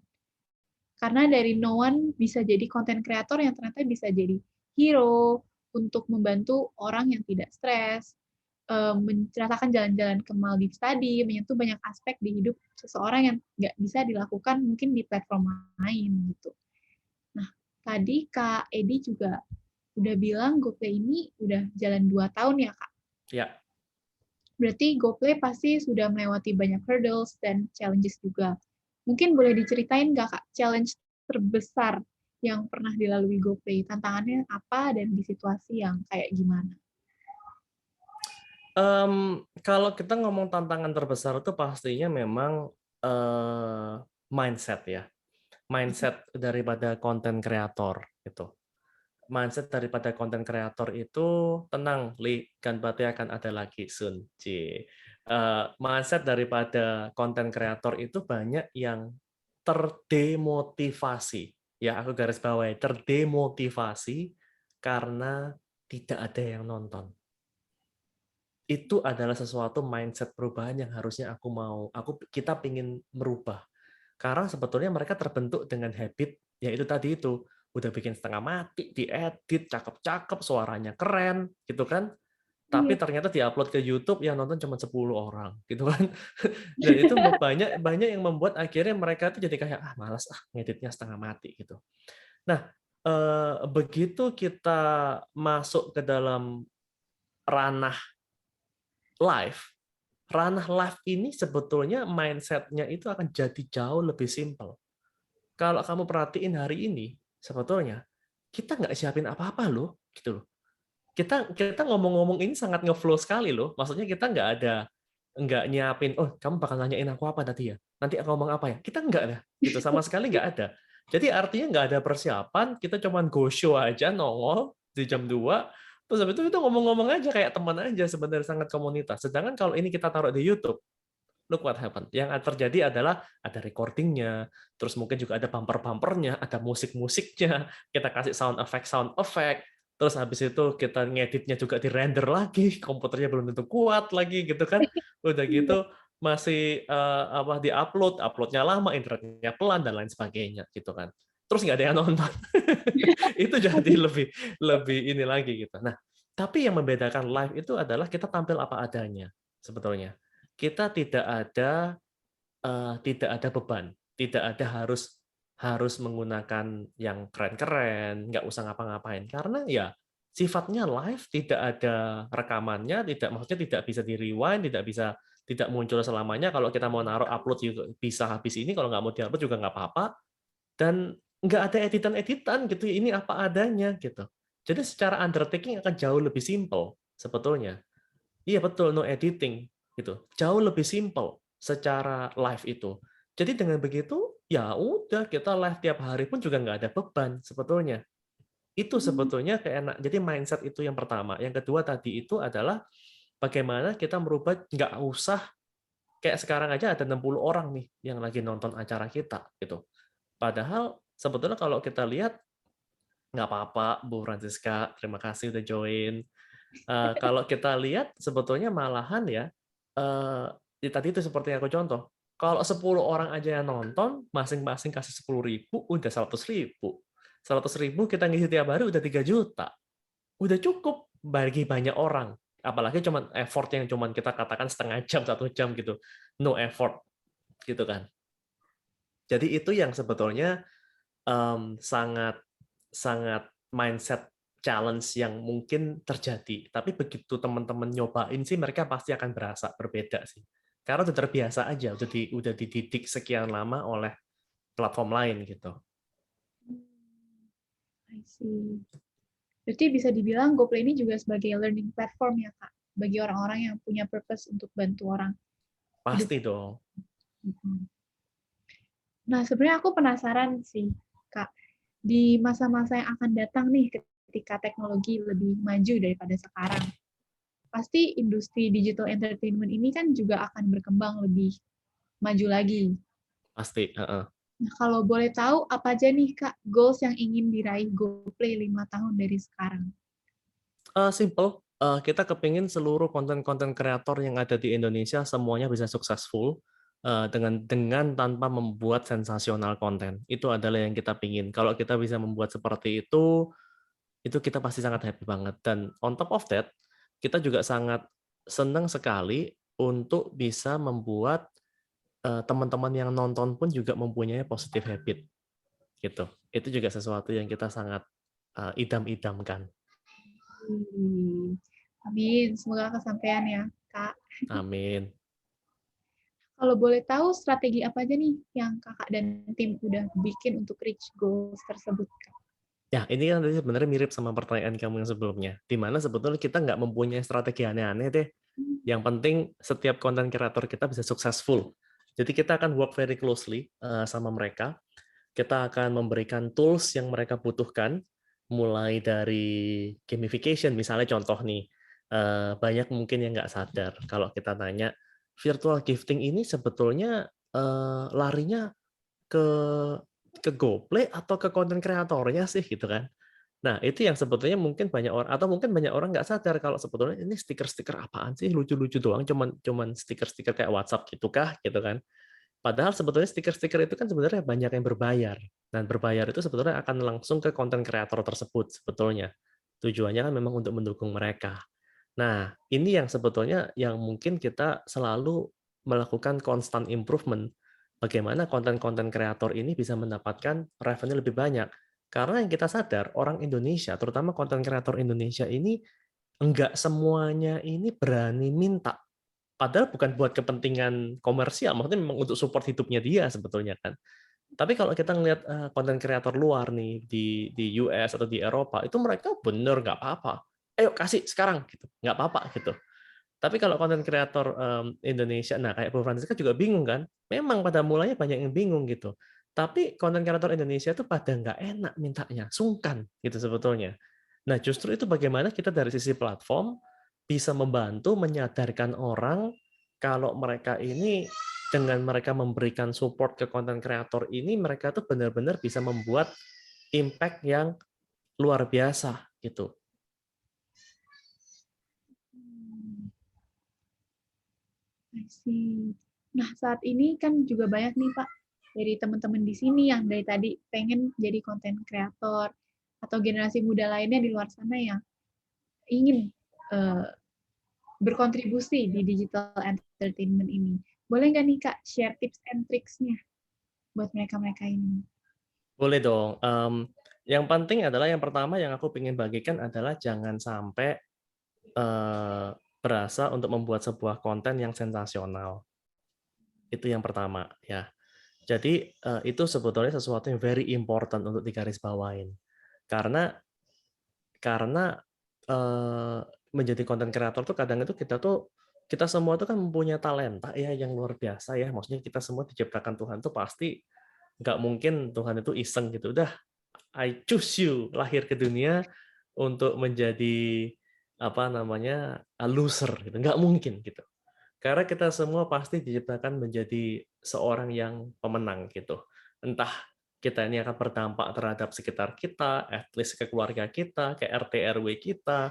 [SPEAKER 1] Karena dari no one bisa jadi content creator yang ternyata bisa jadi hero untuk membantu orang yang tidak stres, menceritakan jalan-jalan ke Maldives tadi, menyentuh banyak aspek di hidup seseorang yang nggak bisa dilakukan mungkin di platform lain gitu. Nah, tadi Kak Edi juga udah bilang GoPlay ini udah jalan 2 tahun ya, Kak?
[SPEAKER 2] Ya.
[SPEAKER 1] Berarti GoPlay pasti sudah melewati banyak hurdles dan challenges juga. Mungkin boleh diceritain nggak, Kak, challenge terbesar yang pernah dilalui GoPlay? Tantangannya apa dan di situasi yang kayak gimana?
[SPEAKER 2] Kalau kita ngomong tantangan terbesar itu pastinya memang mindset ya. Mindset daripada konten kreator gitu. Mindset daripada konten kreator itu tenang, Li, kan berarti akan ada lagi Sun. Mindset daripada konten kreator itu banyak yang terdemotivasi. Ya, aku garis bawahi, terdemotivasi karena tidak ada yang nonton. Itu adalah sesuatu mindset perubahan yang harusnya kita ingin merubah. Karena sebetulnya mereka terbentuk dengan habit, yaitu tadi itu, udah bikin setengah mati, diedit, cakep-cakep, suaranya keren, gitu kan. tapi
[SPEAKER 1] Iya.
[SPEAKER 2] ternyata diupload ke YouTube yang nonton cuma 10 orang gitu kan. Dan itu banyak banyak yang membuat akhirnya mereka tuh jadi kayak malas ngeditnya setengah mati gitu. Nah, begitu kita masuk ke dalam ranah live, ranah live ini sebetulnya mindset-nya itu akan jadi jauh lebih simpel. Kalau kamu perhatiin hari ini, sebetulnya kita nggak siapin apa-apa loh, gitu loh. Kita ngomong-ngomong ini sangat ngeflow sekali loh. Maksudnya kita nggak nyiapin, oh kamu bakal nanyain aku apa tadi ya? Nanti aku ngomong apa ya? Kita nggak ada, gitu sama sekali nggak ada. Jadi artinya nggak ada persiapan, kita cuman go show aja nongol di jam 2, terus habis itu kita ngomong-ngomong aja kayak teman aja sebenarnya sangat komunitas. Sedangkan kalau ini kita taruh di YouTube, look what happened. Yang terjadi adalah ada recordingnya, terus mungkin juga ada bumper-bumpernya, ada musik-musiknya, kita kasih sound effect, terus habis itu kita ngeditnya juga di render lagi, komputernya belum tentu kuat lagi gitu kan. Udah
[SPEAKER 1] Iya.
[SPEAKER 2] gitu masih apa di-upload, uploadnya lama, internetnya pelan dan lain sebagainya gitu kan. Terus nggak ada yang nonton. Itu jadi lebih lebih ini lagi gitu. Nah, tapi yang membedakan live itu adalah kita tampil apa adanya sebetulnya. Kita tidak ada beban, tidak ada harus harus menggunakan yang keren-keren, nggak usah ngapa-ngapain. Karena ya sifatnya live, tidak ada rekamannya, maksudnya tidak bisa di-rewind, tidak muncul selamanya. Kalau kita mau naruh upload juga bisa habis ini, kalau nggak mau diupload juga nggak apa-apa. Dan nggak ada editan-editan gitu, ini apa adanya gitu. Jadi secara undertaking akan jauh lebih simple sebetulnya. Iya betul, no editing gitu. Jauh lebih simple secara live itu. Jadi dengan begitu, ya udah kita live tiap hari pun juga nggak ada beban sebetulnya. Itu sebetulnya keenak. Jadi mindset itu yang pertama. Yang kedua tadi itu adalah bagaimana kita merubah, nggak usah kayak sekarang aja ada 60 orang nih yang lagi nonton acara kita gitu. Padahal sebetulnya kalau kita lihat nggak apa-apa Bu Francisca, terima kasih udah join. Kalau kita lihat sebetulnya malahan ya, tadi itu seperti yang aku contoh, kalau 10 orang aja yang nonton, masing-masing kasih 10.000, udah 100.000. 100.000 kita ngisi tiap hari udah 3 juta. Udah cukup bagi banyak orang. Apalagi cuman effort yang cuman kita katakan setengah jam, 1 jam gitu. No effort, gitu kan. Jadi itu yang sebetulnya sangat sangat mindset challenge yang mungkin terjadi. Tapi begitu teman-teman nyobain sih mereka pasti akan berasa berbeda sih. Karena udah terbiasa aja, udah dididik sekian lama oleh platform lain gitu.
[SPEAKER 1] I see. Berarti bisa dibilang GoPlay ini juga sebagai learning platform ya, Kak, bagi orang-orang yang punya purpose untuk bantu orang hidup.
[SPEAKER 2] Pasti dong.
[SPEAKER 1] Nah, sebenarnya aku penasaran sih, Kak, di masa-masa yang akan datang nih, ketika teknologi lebih maju daripada sekarang, pasti industri digital entertainment ini kan juga akan berkembang lebih maju lagi.
[SPEAKER 2] Pasti.
[SPEAKER 1] Nah, kalau boleh tahu, apa aja nih, Kak, goals yang ingin diraih GoPlay 5 tahun dari sekarang?
[SPEAKER 2] Simple. Kita kepingin seluruh konten-konten kreator yang ada di Indonesia semuanya bisa successful dengan tanpa membuat sensasional konten. Itu adalah yang kita pingin. Kalau kita bisa membuat seperti itu kita pasti sangat happy banget. Dan on top of that, kita juga sangat senang sekali untuk bisa membuat teman-teman yang nonton pun juga mempunyai positive habit. Gitu. Itu juga sesuatu yang kita sangat idam-idamkan.
[SPEAKER 1] Amin, semoga kesampaian ya, Kak.
[SPEAKER 2] Amin.
[SPEAKER 1] Kalau boleh tahu strategi apa aja nih yang Kakak dan tim udah bikin untuk reach goals tersebut, Kak?
[SPEAKER 2] Ya, ini kan tadi sebenarnya mirip sama pertanyaan kamu yang sebelumnya. Di mana sebetulnya kita nggak mempunyai strategi aneh-aneh deh. Yang penting setiap konten kreator kita bisa successful. Jadi kita akan work very closely sama mereka. Kita akan memberikan tools yang mereka butuhkan, mulai dari gamification, misalnya contoh nih, banyak mungkin yang nggak sadar kalau kita tanya, virtual gifting ini sebetulnya larinya ke GoPlay atau ke konten kreatornya sih gitu kan. Nah, itu yang sebetulnya mungkin banyak orang atau mungkin banyak orang nggak sadar kalau sebetulnya ini stiker-stiker apaan sih, lucu-lucu doang, cuman stiker-stiker kayak WhatsApp gitu kah gitu kan. Padahal sebetulnya stiker-stiker itu kan sebenarnya banyak yang berbayar. Dan berbayar itu sebetulnya akan langsung ke konten kreator tersebut sebetulnya. Tujuannya kan memang untuk mendukung mereka. Nah, ini yang sebetulnya yang mungkin kita selalu melakukan constant improvement. Bagaimana konten-konten kreator ini bisa mendapatkan revenue lebih banyak. Karena yang kita sadar, orang Indonesia, terutama konten kreator Indonesia ini, enggak semuanya ini berani minta. Padahal bukan buat kepentingan komersial, maksudnya memang untuk support hidupnya dia sebetulnya kan. Tapi kalau kita ngelihat konten kreator luar nih di US atau di Eropa, itu mereka bener nggak apa-apa. Ayo kasih sekarang gitu, nggak apa-apa gitu. Tapi kalau konten kreator Indonesia, nah kayak Bu Francisca juga bingung kan. Memang pada mulanya banyak yang bingung gitu. Tapi konten kreator Indonesia itu pada nggak enak mintanya, sungkan gitu sebetulnya. Nah justru itu bagaimana kita dari sisi platform bisa membantu menyadarkan orang kalau mereka ini dengan mereka memberikan support ke konten kreator ini, mereka tuh benar-benar bisa membuat impact yang luar biasa gitu.
[SPEAKER 1] I see. Nah, saat ini kan juga banyak nih, Pak, dari teman-teman di sini yang dari tadi pengen jadi konten kreator atau generasi muda lainnya di luar sana yang ingin uh, berkontribusi di digital entertainment ini. Boleh nggak nih, Kak, share tips and tricks-nya buat mereka-mereka ini?
[SPEAKER 2] Boleh dong. Yang penting adalah yang pertama yang aku ingin bagikan adalah jangan sampai berasa untuk membuat sebuah konten yang sensasional. Itu yang pertama ya. Jadi itu sebetulnya sesuatu yang very important untuk digarisbawain. Karena karena menjadi konten kreator tuh kadang itu kita semua tuh kan mempunyai talenta ya yang luar biasa ya. Maksudnya kita semua diciptakan Tuhan tuh pasti nggak mungkin Tuhan itu iseng gitu. Udah I choose you lahir ke dunia untuk menjadi apa namanya loser gitu. Nggak mungkin gitu. Karena kita semua pasti diciptakan menjadi seorang yang pemenang gitu. Entah kita ini akan berdampak terhadap sekitar kita, at least ke keluarga kita, ke RT RW kita,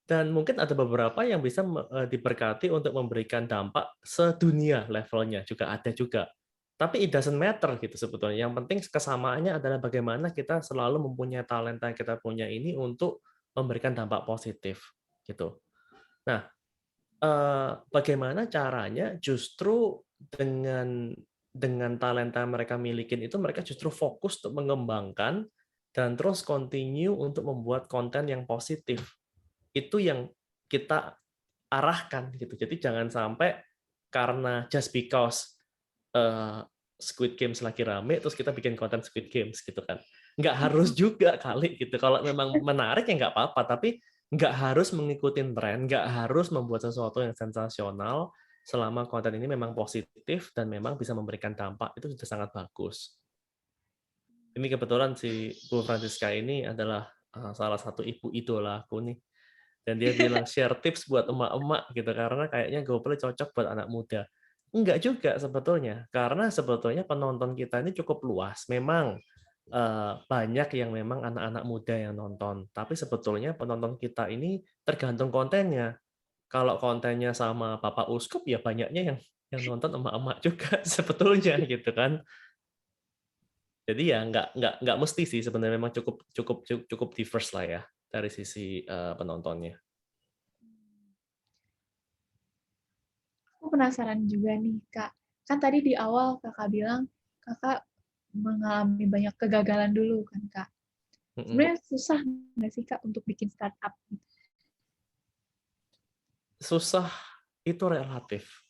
[SPEAKER 2] dan mungkin ada beberapa yang bisa diberkati untuk memberikan dampak sedunia levelnya juga ada juga. Tapi it doesn't matter gitu sebetulnya. Yang penting kesamaannya adalah bagaimana kita selalu mempunyai talenta yang kita punya ini untuk memberikan dampak positif gitu. Nah, bagaimana caranya justru dengan talenta mereka milikin itu mereka justru fokus untuk mengembangkan dan terus continue untuk membuat konten yang positif. Itu yang kita arahkan gitu. Jadi jangan sampai karena just because Squid Games lagi rame terus kita bikin konten Squid Games gitu kan. Nggak harus juga kali gitu. Kalau memang menarik ya nggak apa-apa, tapi nggak harus mengikuti tren, nggak harus membuat sesuatu yang sensasional selama konten ini memang positif dan memang bisa memberikan dampak, itu sudah sangat bagus. Ini kebetulan si Bu Francisca ini adalah salah satu ibu idola aku nih. Dan dia bilang share tips buat emak-emak gitu karena kayaknya GoPlay cocok buat anak muda. Enggak juga sebetulnya, karena sebetulnya penonton kita ini cukup luas. Memang banyak yang memang anak-anak muda yang nonton, tapi sebetulnya penonton kita ini tergantung kontennya. Kalau kontennya sama Bapak Uskup ya banyaknya yang nonton emak-emak juga sebetulnya gitu kan. Jadi ya nggak mesti sih sebenarnya, memang cukup cukup cukup diverse lah ya dari sisi penontonnya.
[SPEAKER 1] Aku penasaran juga nih, Kak. Kan tadi di awal Kakak bilang Kakak mengalami banyak kegagalan dulu kan, Kak. Sebenarnya susah nggak sih, Kak, untuk bikin startup?
[SPEAKER 2] Susah itu relatif.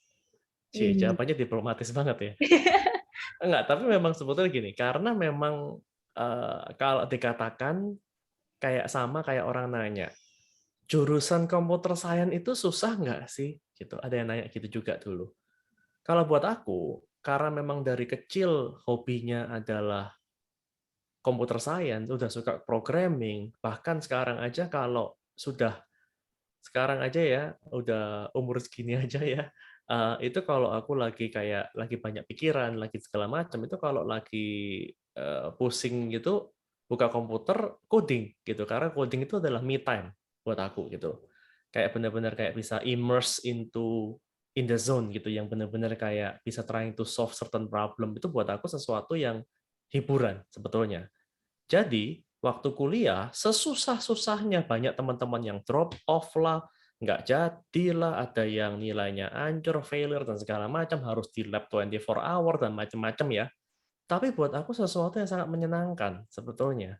[SPEAKER 1] Iya.
[SPEAKER 2] Jawabannya diplomatis banget ya. Enggak, tapi memang sebetulnya gini, karena memang kalau dikatakan kayak sama kayak orang nanya, jurusan komputer science itu susah nggak sih? Gitu. Ada yang nanya gitu juga dulu. Kalau buat aku, karena memang dari kecil hobinya adalah komputer science, udah suka programming, bahkan sekarang aja kalau sudah sekarang aja ya, udah umur segini aja ya, itu kalau aku lagi kayak lagi banyak pikiran, lagi segala macam, itu kalau lagi pusing gitu, buka komputer, coding gitu. Karena coding itu adalah me time buat aku gitu. Kayak benar-benar kayak bisa immerse in the zone gitu, yang benar-benar kayak bisa trying to solve certain problem. Itu buat aku sesuatu yang hiburan sebetulnya. Jadi, waktu kuliah, sesusah-susahnya banyak teman-teman yang drop off lah, nggak jadilah, ada yang nilainya hancur, failure, dan segala macam, harus di lab 24 hour, dan macam-macam ya. Tapi buat aku sesuatu yang sangat menyenangkan sebetulnya.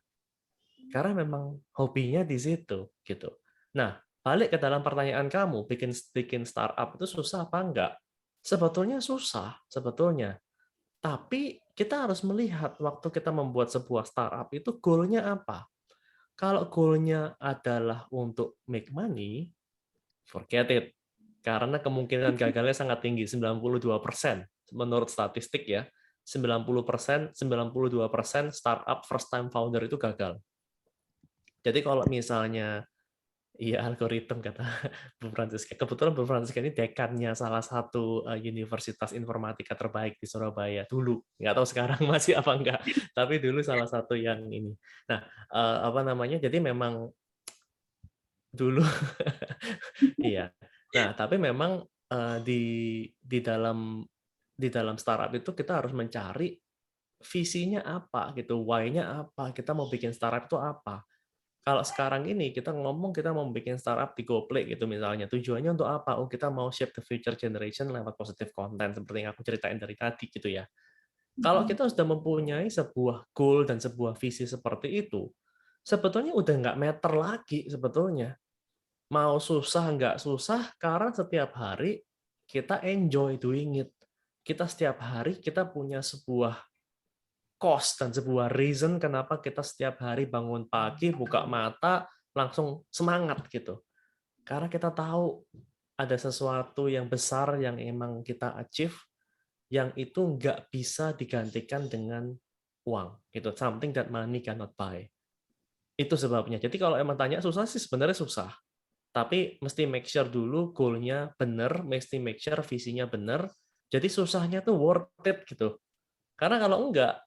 [SPEAKER 2] Karena memang hobinya di situ, gitu. Nah, balik ke dalam pertanyaan kamu, bikin startup itu susah apa enggak? Sebetulnya susah, sebetulnya. Tapi kita harus melihat waktu kita membuat sebuah startup itu goal-nya apa. Kalau goal-nya adalah untuk make money, forget it. Karena kemungkinan gagalnya sangat tinggi, 92% menurut statistik ya. 90%, 92% startup first time founder itu gagal. Jadi kalau misalnya iya, algoritma kata Bu Francisca. Kebetulan Bu Francisca ini dekannya salah satu universitas informatika terbaik di Surabaya dulu. Nggak tahu sekarang masih apa enggak, tapi dulu salah satu yang ini. Nah, apa namanya? Jadi memang dulu iya. Nah, tapi memang di dalam startup itu kita harus mencari visinya apa gitu, why-nya apa, kita mau bikin startup itu apa. Kalau sekarang ini kita ngomong kita mau bikin startup di GoPlay gitu misalnya, tujuannya untuk apa? Oh, kita mau shape the future generation lewat positive content seperti yang aku ceritain dari tadi gitu ya. Kalau kita sudah mempunyai sebuah goal dan sebuah visi seperti itu, sebetulnya udah nggak meter lagi sebetulnya. Mau susah nggak susah, karena setiap hari kita enjoy doing it. Kita setiap hari kita punya sebuah cause dan sebuah reason kenapa kita setiap hari bangun pagi, buka mata, langsung semangat gitu. Karena kita tahu ada sesuatu yang besar yang emang kita achieve, yang itu nggak bisa digantikan dengan uang. Gitu. Something that money cannot buy. Itu sebabnya. Jadi kalau emang tanya susah sih sebenarnya susah. Tapi mesti make sure dulu goal-nya benar, mesti make sure visinya benar. Jadi susahnya tuh worth it gitu. Karena kalau enggak,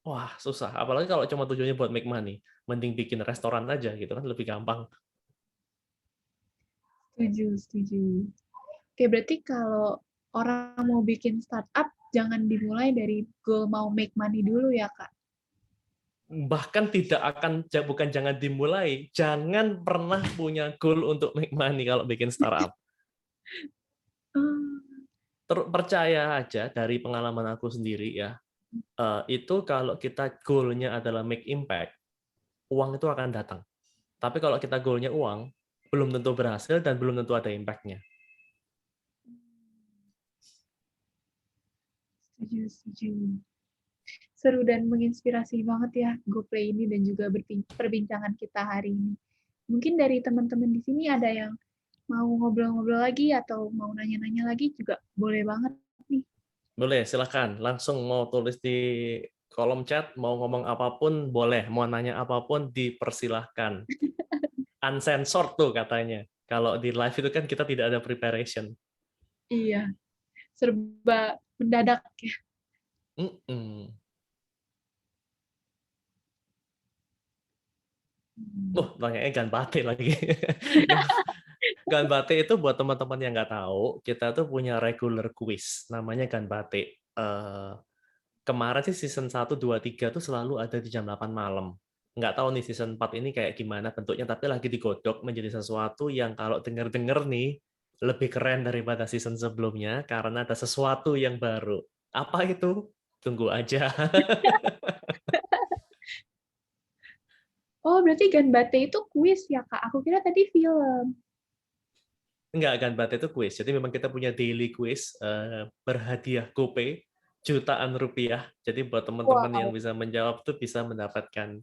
[SPEAKER 2] wah, susah. Apalagi kalau cuma tujuannya buat make money. Mending bikin restoran aja gitu kan, lebih gampang.
[SPEAKER 1] Setuju, setuju. Oke, berarti kalau orang mau bikin startup, jangan dimulai dari goal mau make money dulu ya, Kak?
[SPEAKER 2] Bahkan tidak akan, bukan jangan dimulai, jangan pernah punya goal untuk make money kalau bikin startup.
[SPEAKER 1] Hmm,
[SPEAKER 2] Percaya aja dari pengalaman aku sendiri ya, itu kalau kita goal-nya adalah make impact, uang itu akan datang. Tapi kalau kita goal-nya uang, belum tentu berhasil dan belum tentu ada impact-nya.
[SPEAKER 1] setuju, setuju. Seru dan menginspirasi banget ya GoPlay ini dan juga perbincangan kita hari ini. Mungkin dari teman-teman di sini ada yang mau ngobrol-ngobrol lagi atau mau nanya-nanya lagi juga boleh banget nih.
[SPEAKER 2] Boleh, silakan. Langsung mau tulis di kolom chat, mau ngomong apapun boleh, mau nanya apapun dipersilahkan. Uncensored tuh katanya. Kalau di live itu kan kita tidak ada preparation.
[SPEAKER 1] Iya, serba mendadak ya.
[SPEAKER 2] Mm-mm. Tanyanya Ganbate lagi. Ganbate itu buat teman-teman yang nggak tahu, kita tuh punya regular quiz, namanya Ganbate. Kemarin sih season 1, 2, 3 tuh selalu ada di jam 8 malam. Nggak tahu nih season 4 ini kayak gimana bentuknya, tapi lagi digodok menjadi sesuatu yang kalau denger-denger nih, lebih keren daripada season sebelumnya, karena ada sesuatu yang baru. Apa itu? Tunggu aja.
[SPEAKER 1] Oh, berarti Ganbate itu kuis ya, Kak? Aku kira tadi film.
[SPEAKER 2] Enggak, Ganbate itu quiz. Jadi memang kita punya daily quiz, berhadiah GoPay, jutaan rupiah. Jadi buat teman-teman yang
[SPEAKER 1] Wow.
[SPEAKER 2] bisa menjawab tuh bisa mendapatkan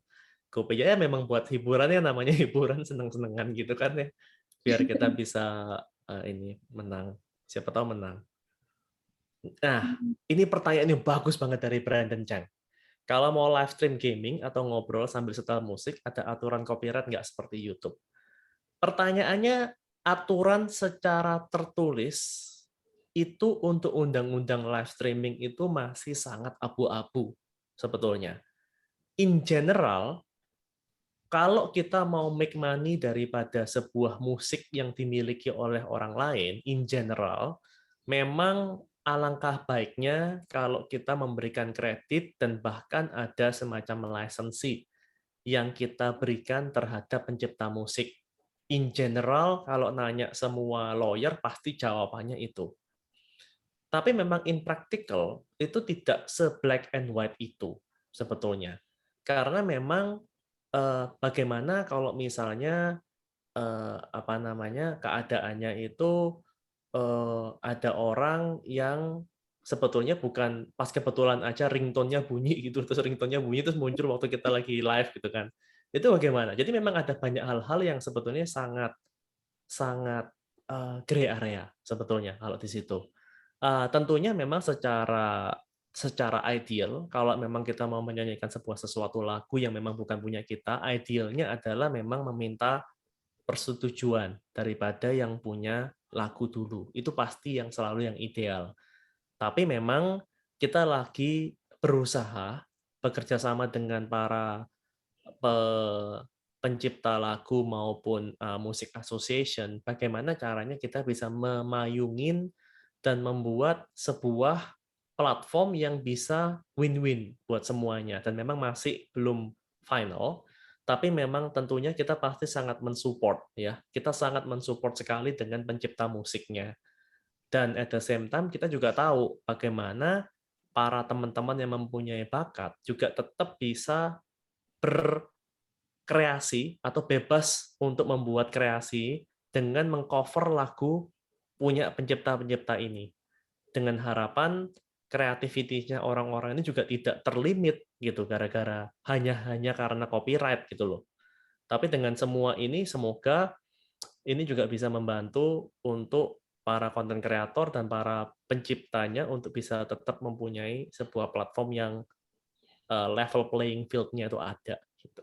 [SPEAKER 2] GoPay. Ya memang buat hiburannya, namanya hiburan, seneng-senengan gitu kan ya. Biar kita bisa ini menang. Siapa tahu menang. Nah, ini pertanyaan yang bagus banget dari Brandon Chang. Kalau mau live stream gaming atau ngobrol sambil setel musik, ada aturan copyright nggak seperti YouTube? Pertanyaannya, aturan secara tertulis itu untuk undang-undang live streaming itu masih sangat abu-abu sebetulnya. In general, kalau kita mau make money daripada sebuah musik yang dimiliki oleh orang lain, in general, memang alangkah baiknya kalau kita memberikan kredit dan bahkan ada semacam lisensi yang kita berikan terhadap pencipta musik. in general kalau nanya semua lawyer pasti jawabannya itu. Tapi memang in practical itu tidak se-black and white itu sebetulnya. Karena memang bagaimana kalau misalnya apa namanya keadaannya itu ada orang yang sebetulnya bukan pas kebetulan aja ringtone-nya bunyi gitu, terus ringtone-nya bunyi terus muncul waktu kita lagi live gitu kan. Itu bagaimana? Jadi memang ada banyak hal-hal yang sebetulnya sangat sangat gray area sebetulnya kalau di situ. Tentunya memang secara ideal kalau memang kita mau menyanyikan sesuatu lagu yang memang bukan punya kita, idealnya adalah memang meminta persetujuan daripada yang punya lagu dulu. Itu pasti yang selalu yang ideal. Tapi memang kita lagi berusaha bekerja sama dengan para pencipta lagu maupun musik association, bagaimana caranya kita bisa memayungin dan membuat sebuah platform yang bisa win-win buat semuanya. Dan memang masih belum final, tapi memang tentunya kita pasti sangat mensupport ya. Kita sangat mensupport sekali dengan pencipta musiknya. Dan at the same time kita juga tahu bagaimana para teman-teman yang mempunyai bakat juga tetap bisa berkreasi atau bebas untuk membuat kreasi dengan mengcover lagu punya pencipta-pencipta ini. Dengan harapan kreativitinya orang-orang ini juga tidak terlimit gitu gara-gara hanya karena copyright gitu loh. Tapi dengan semua ini semoga ini juga bisa membantu untuk para konten kreator dan para penciptanya untuk bisa tetap mempunyai sebuah platform yang level playing field-nya itu ada gitu.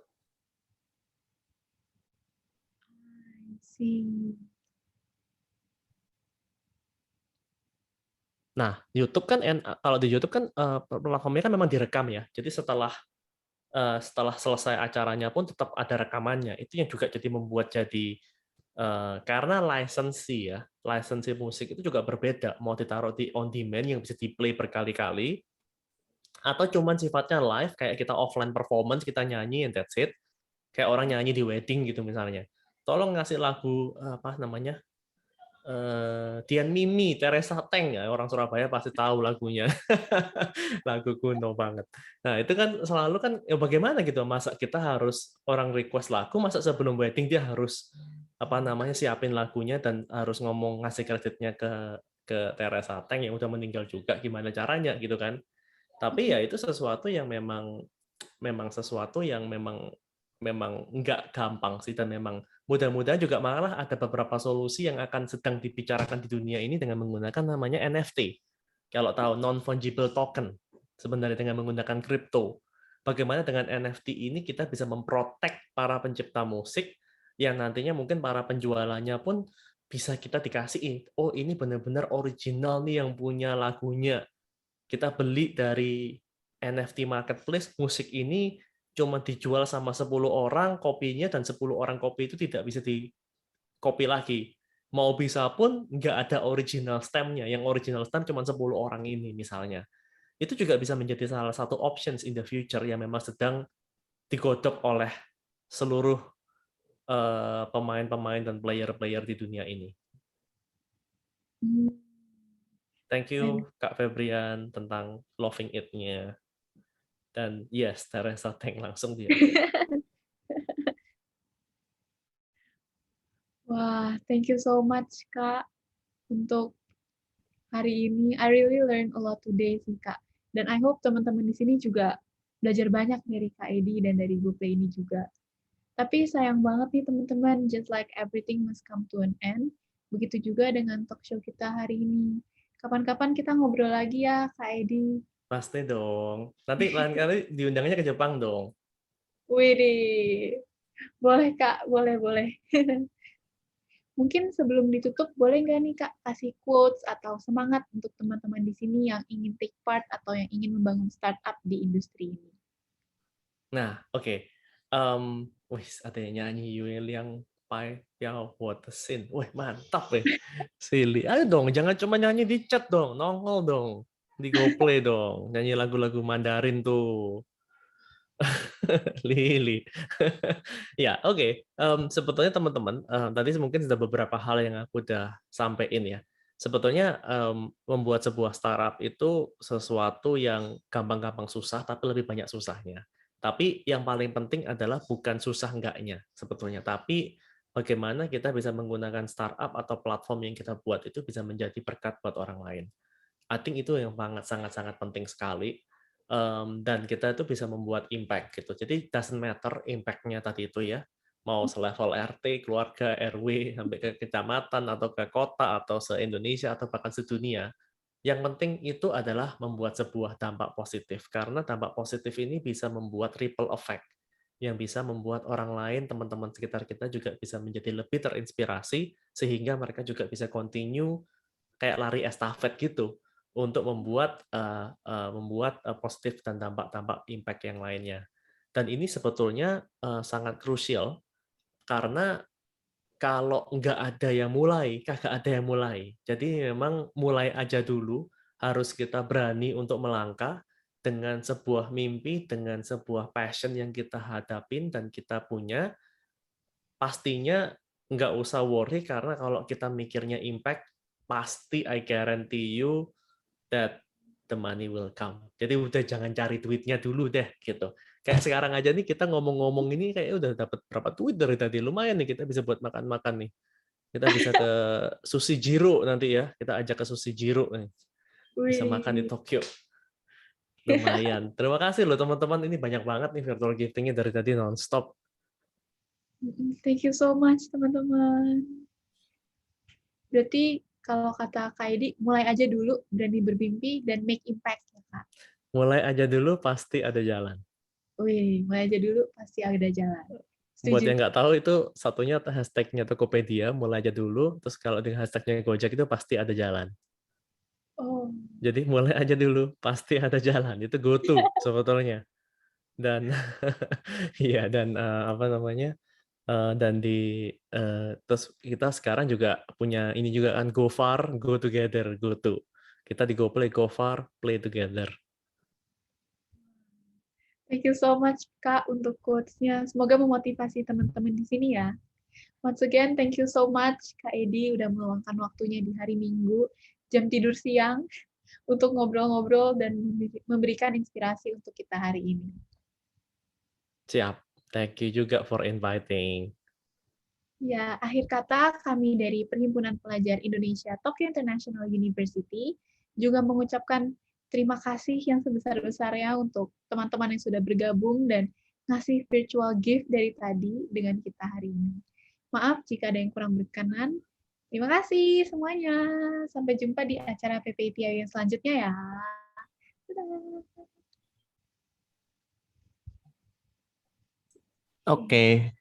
[SPEAKER 1] See.
[SPEAKER 2] Nah, YouTube kan kalau di YouTube kan platformnya kan memang direkam ya. Jadi setelah selesai acaranya pun tetap ada rekamannya. Itu yang juga jadi membuat jadi karena lisensi musik itu juga berbeda. Mau ditaruh di on demand yang bisa di-play berkali-kali, atau cuman sifatnya live kayak kita offline performance, kita nyanyi and that's it. Kayak orang nyanyi di wedding gitu misalnya. Tolong ngasih lagu apa namanya? Dian Mimi, Teresa Teng ya, orang Surabaya pasti tahu lagunya. Lagu kuno banget. Nah, itu kan selalu kan ya bagaimana gitu, masa kita harus orang request lagu, masa sebelum wedding dia harus apa namanya siapin lagunya dan harus ngomong ngasih kreditnya ke Teresa Teng yang udah meninggal juga, gimana caranya gitu kan. Tapi ya itu sesuatu yang memang sesuatu yang memang nggak gampang sih, dan memang mudah-mudahan juga malah ada beberapa solusi yang akan sedang dibicarakan di dunia ini dengan menggunakan namanya NFT. Kalau tahu non-fungible token, sebenarnya dengan menggunakan kripto. Bagaimana dengan NFT ini kita bisa memprotek para pencipta musik yang nantinya mungkin para penjualannya pun bisa kita dikasih, oh ini benar-benar original nih yang punya lagunya. Kita beli dari NFT marketplace, musik ini cuma dijual sama 10 orang kopinya, dan 10 orang kopi itu tidak bisa di copy lagi. Mau bisa pun nggak ada original stamp-nya. Yang original stamp cuma 10 orang ini misalnya. Itu juga bisa menjadi salah satu options in the future yang memang sedang digodok oleh seluruh pemain-pemain dan player-player di dunia ini. Thank you Kak Febrian tentang Loving It-nya. Dan yes, Teresa Teng langsung dia.
[SPEAKER 1] Wah, thank you so much, Kak, untuk hari ini. I really learned a lot today sih, Kak. Dan I hope teman-teman di sini juga belajar banyak dari Kak Edi dan dari GoPlay ini juga. Tapi sayang banget nih teman-teman, just like everything must come to an end. Begitu juga dengan talk show kita hari ini. Kapan-kapan kita ngobrol lagi ya, Kak Edi.
[SPEAKER 2] Pasti dong. Nanti lain kali diundangnya ke Jepang dong.
[SPEAKER 1] Widih. Boleh, Kak. Boleh, boleh. Mungkin sebelum ditutup, boleh nggak nih Kak kasih quotes atau semangat untuk teman-teman di sini yang ingin take part atau yang ingin membangun startup di industri ini?
[SPEAKER 2] Nah, oke. Wih, ada yang nyanyi Yue Liang Pai Yao Water Sin. Wih, mantap ya. Silly. Ayo dong, jangan cuma nyanyi di chat dong. Nongol dong. Di GoPlay dong. Nyanyi lagu-lagu Mandarin tuh. Lili. Ya, oke. Sebetulnya teman-teman, tadi mungkin sudah beberapa hal yang aku udah sampaikan ya. Sebetulnya membuat sebuah startup itu sesuatu yang gampang-gampang susah, tapi lebih banyak susahnya. Tapi yang paling penting adalah bukan susah enggaknya sebetulnya, tapi bagaimana kita bisa menggunakan startup atau platform yang kita buat itu bisa menjadi berkat buat orang lain. I think itu yang sangat-sangat penting sekali. Dan kita itu bisa membuat impact gitu. Jadi doesn't matter impact-nya tadi itu ya, mau selevel RT, keluarga, RW, sampai ke kecamatan atau ke kota atau se-Indonesia atau bahkan sedunia. Yang penting itu adalah membuat sebuah dampak positif, karena dampak positif ini bisa membuat ripple effect yang bisa membuat orang lain, teman-teman sekitar kita juga bisa menjadi lebih terinspirasi sehingga mereka juga bisa continue kayak lari estafet gitu untuk membuat positif dan dampak-dampak impact yang lainnya. Dan ini sebetulnya sangat krusial karena kalau nggak ada yang mulai, kagak ada yang mulai. Jadi memang mulai aja dulu, harus kita berani untuk melangkah dengan sebuah mimpi, dengan sebuah passion yang kita hadapin dan kita punya, pastinya nggak usah worry karena kalau kita mikirnya impact, pasti I guarantee you that the money will come. Jadi udah jangan cari duitnya dulu deh gitu. Kayak sekarang aja nih kita ngomong-ngomong ini kayak udah dapat berapa duit dari tadi. Lumayan nih kita bisa buat makan-makan nih. Kita bisa ke Sushi Jiro nanti ya. Kita ajak ke Sushi Jiro nih. Bisa makan di
[SPEAKER 1] Wih.
[SPEAKER 2] Tokyo. Lumayan. Terima kasih loh teman-teman. Ini banyak banget nih virtual gifting-nya dari tadi nonstop.
[SPEAKER 1] Thank you so much, teman-teman. Berarti kalau kata Kak Edi, mulai aja dulu, berani bermimpi, dan make impact, ya, Kak.
[SPEAKER 2] Mulai aja dulu pasti ada jalan.
[SPEAKER 1] Wih, mulai aja dulu, pasti ada jalan.
[SPEAKER 2] Buat
[SPEAKER 1] Setuju.
[SPEAKER 2] yang nggak tahu itu satunya hashtagnya Tokopedia, mulai aja dulu. Terus kalau dengan hashtagnya Gojek itu pasti ada jalan.
[SPEAKER 1] Oh,
[SPEAKER 2] Jadi mulai aja dulu, pasti ada jalan. Itu go to sebetulnya. Dan iya dan apa namanya? Dan terus kita sekarang juga punya ini juga kan go far, go together, go to. Kita di GoPlay go far, play together.
[SPEAKER 1] thank you so much, Kak, untuk quotes-nya. Semoga memotivasi teman-teman di sini ya. Once again, thank you so much, Kak Edi, udah meluangkan waktunya di hari Minggu, jam tidur siang, untuk ngobrol-ngobrol dan memberikan inspirasi untuk kita hari ini.
[SPEAKER 2] Siap. Thank you juga for inviting.
[SPEAKER 1] Ya, akhir kata kami dari Perhimpunan Pelajar Indonesia Tokyo International University juga mengucapkan terima kasih yang sebesar-besarnya untuk teman-teman yang sudah bergabung dan ngasih virtual gift dari tadi dengan kita hari ini. Maaf jika ada yang kurang berkenan. Terima kasih semuanya. Sampai jumpa di acara PPITI yang selanjutnya ya. Dadah.
[SPEAKER 2] Oke.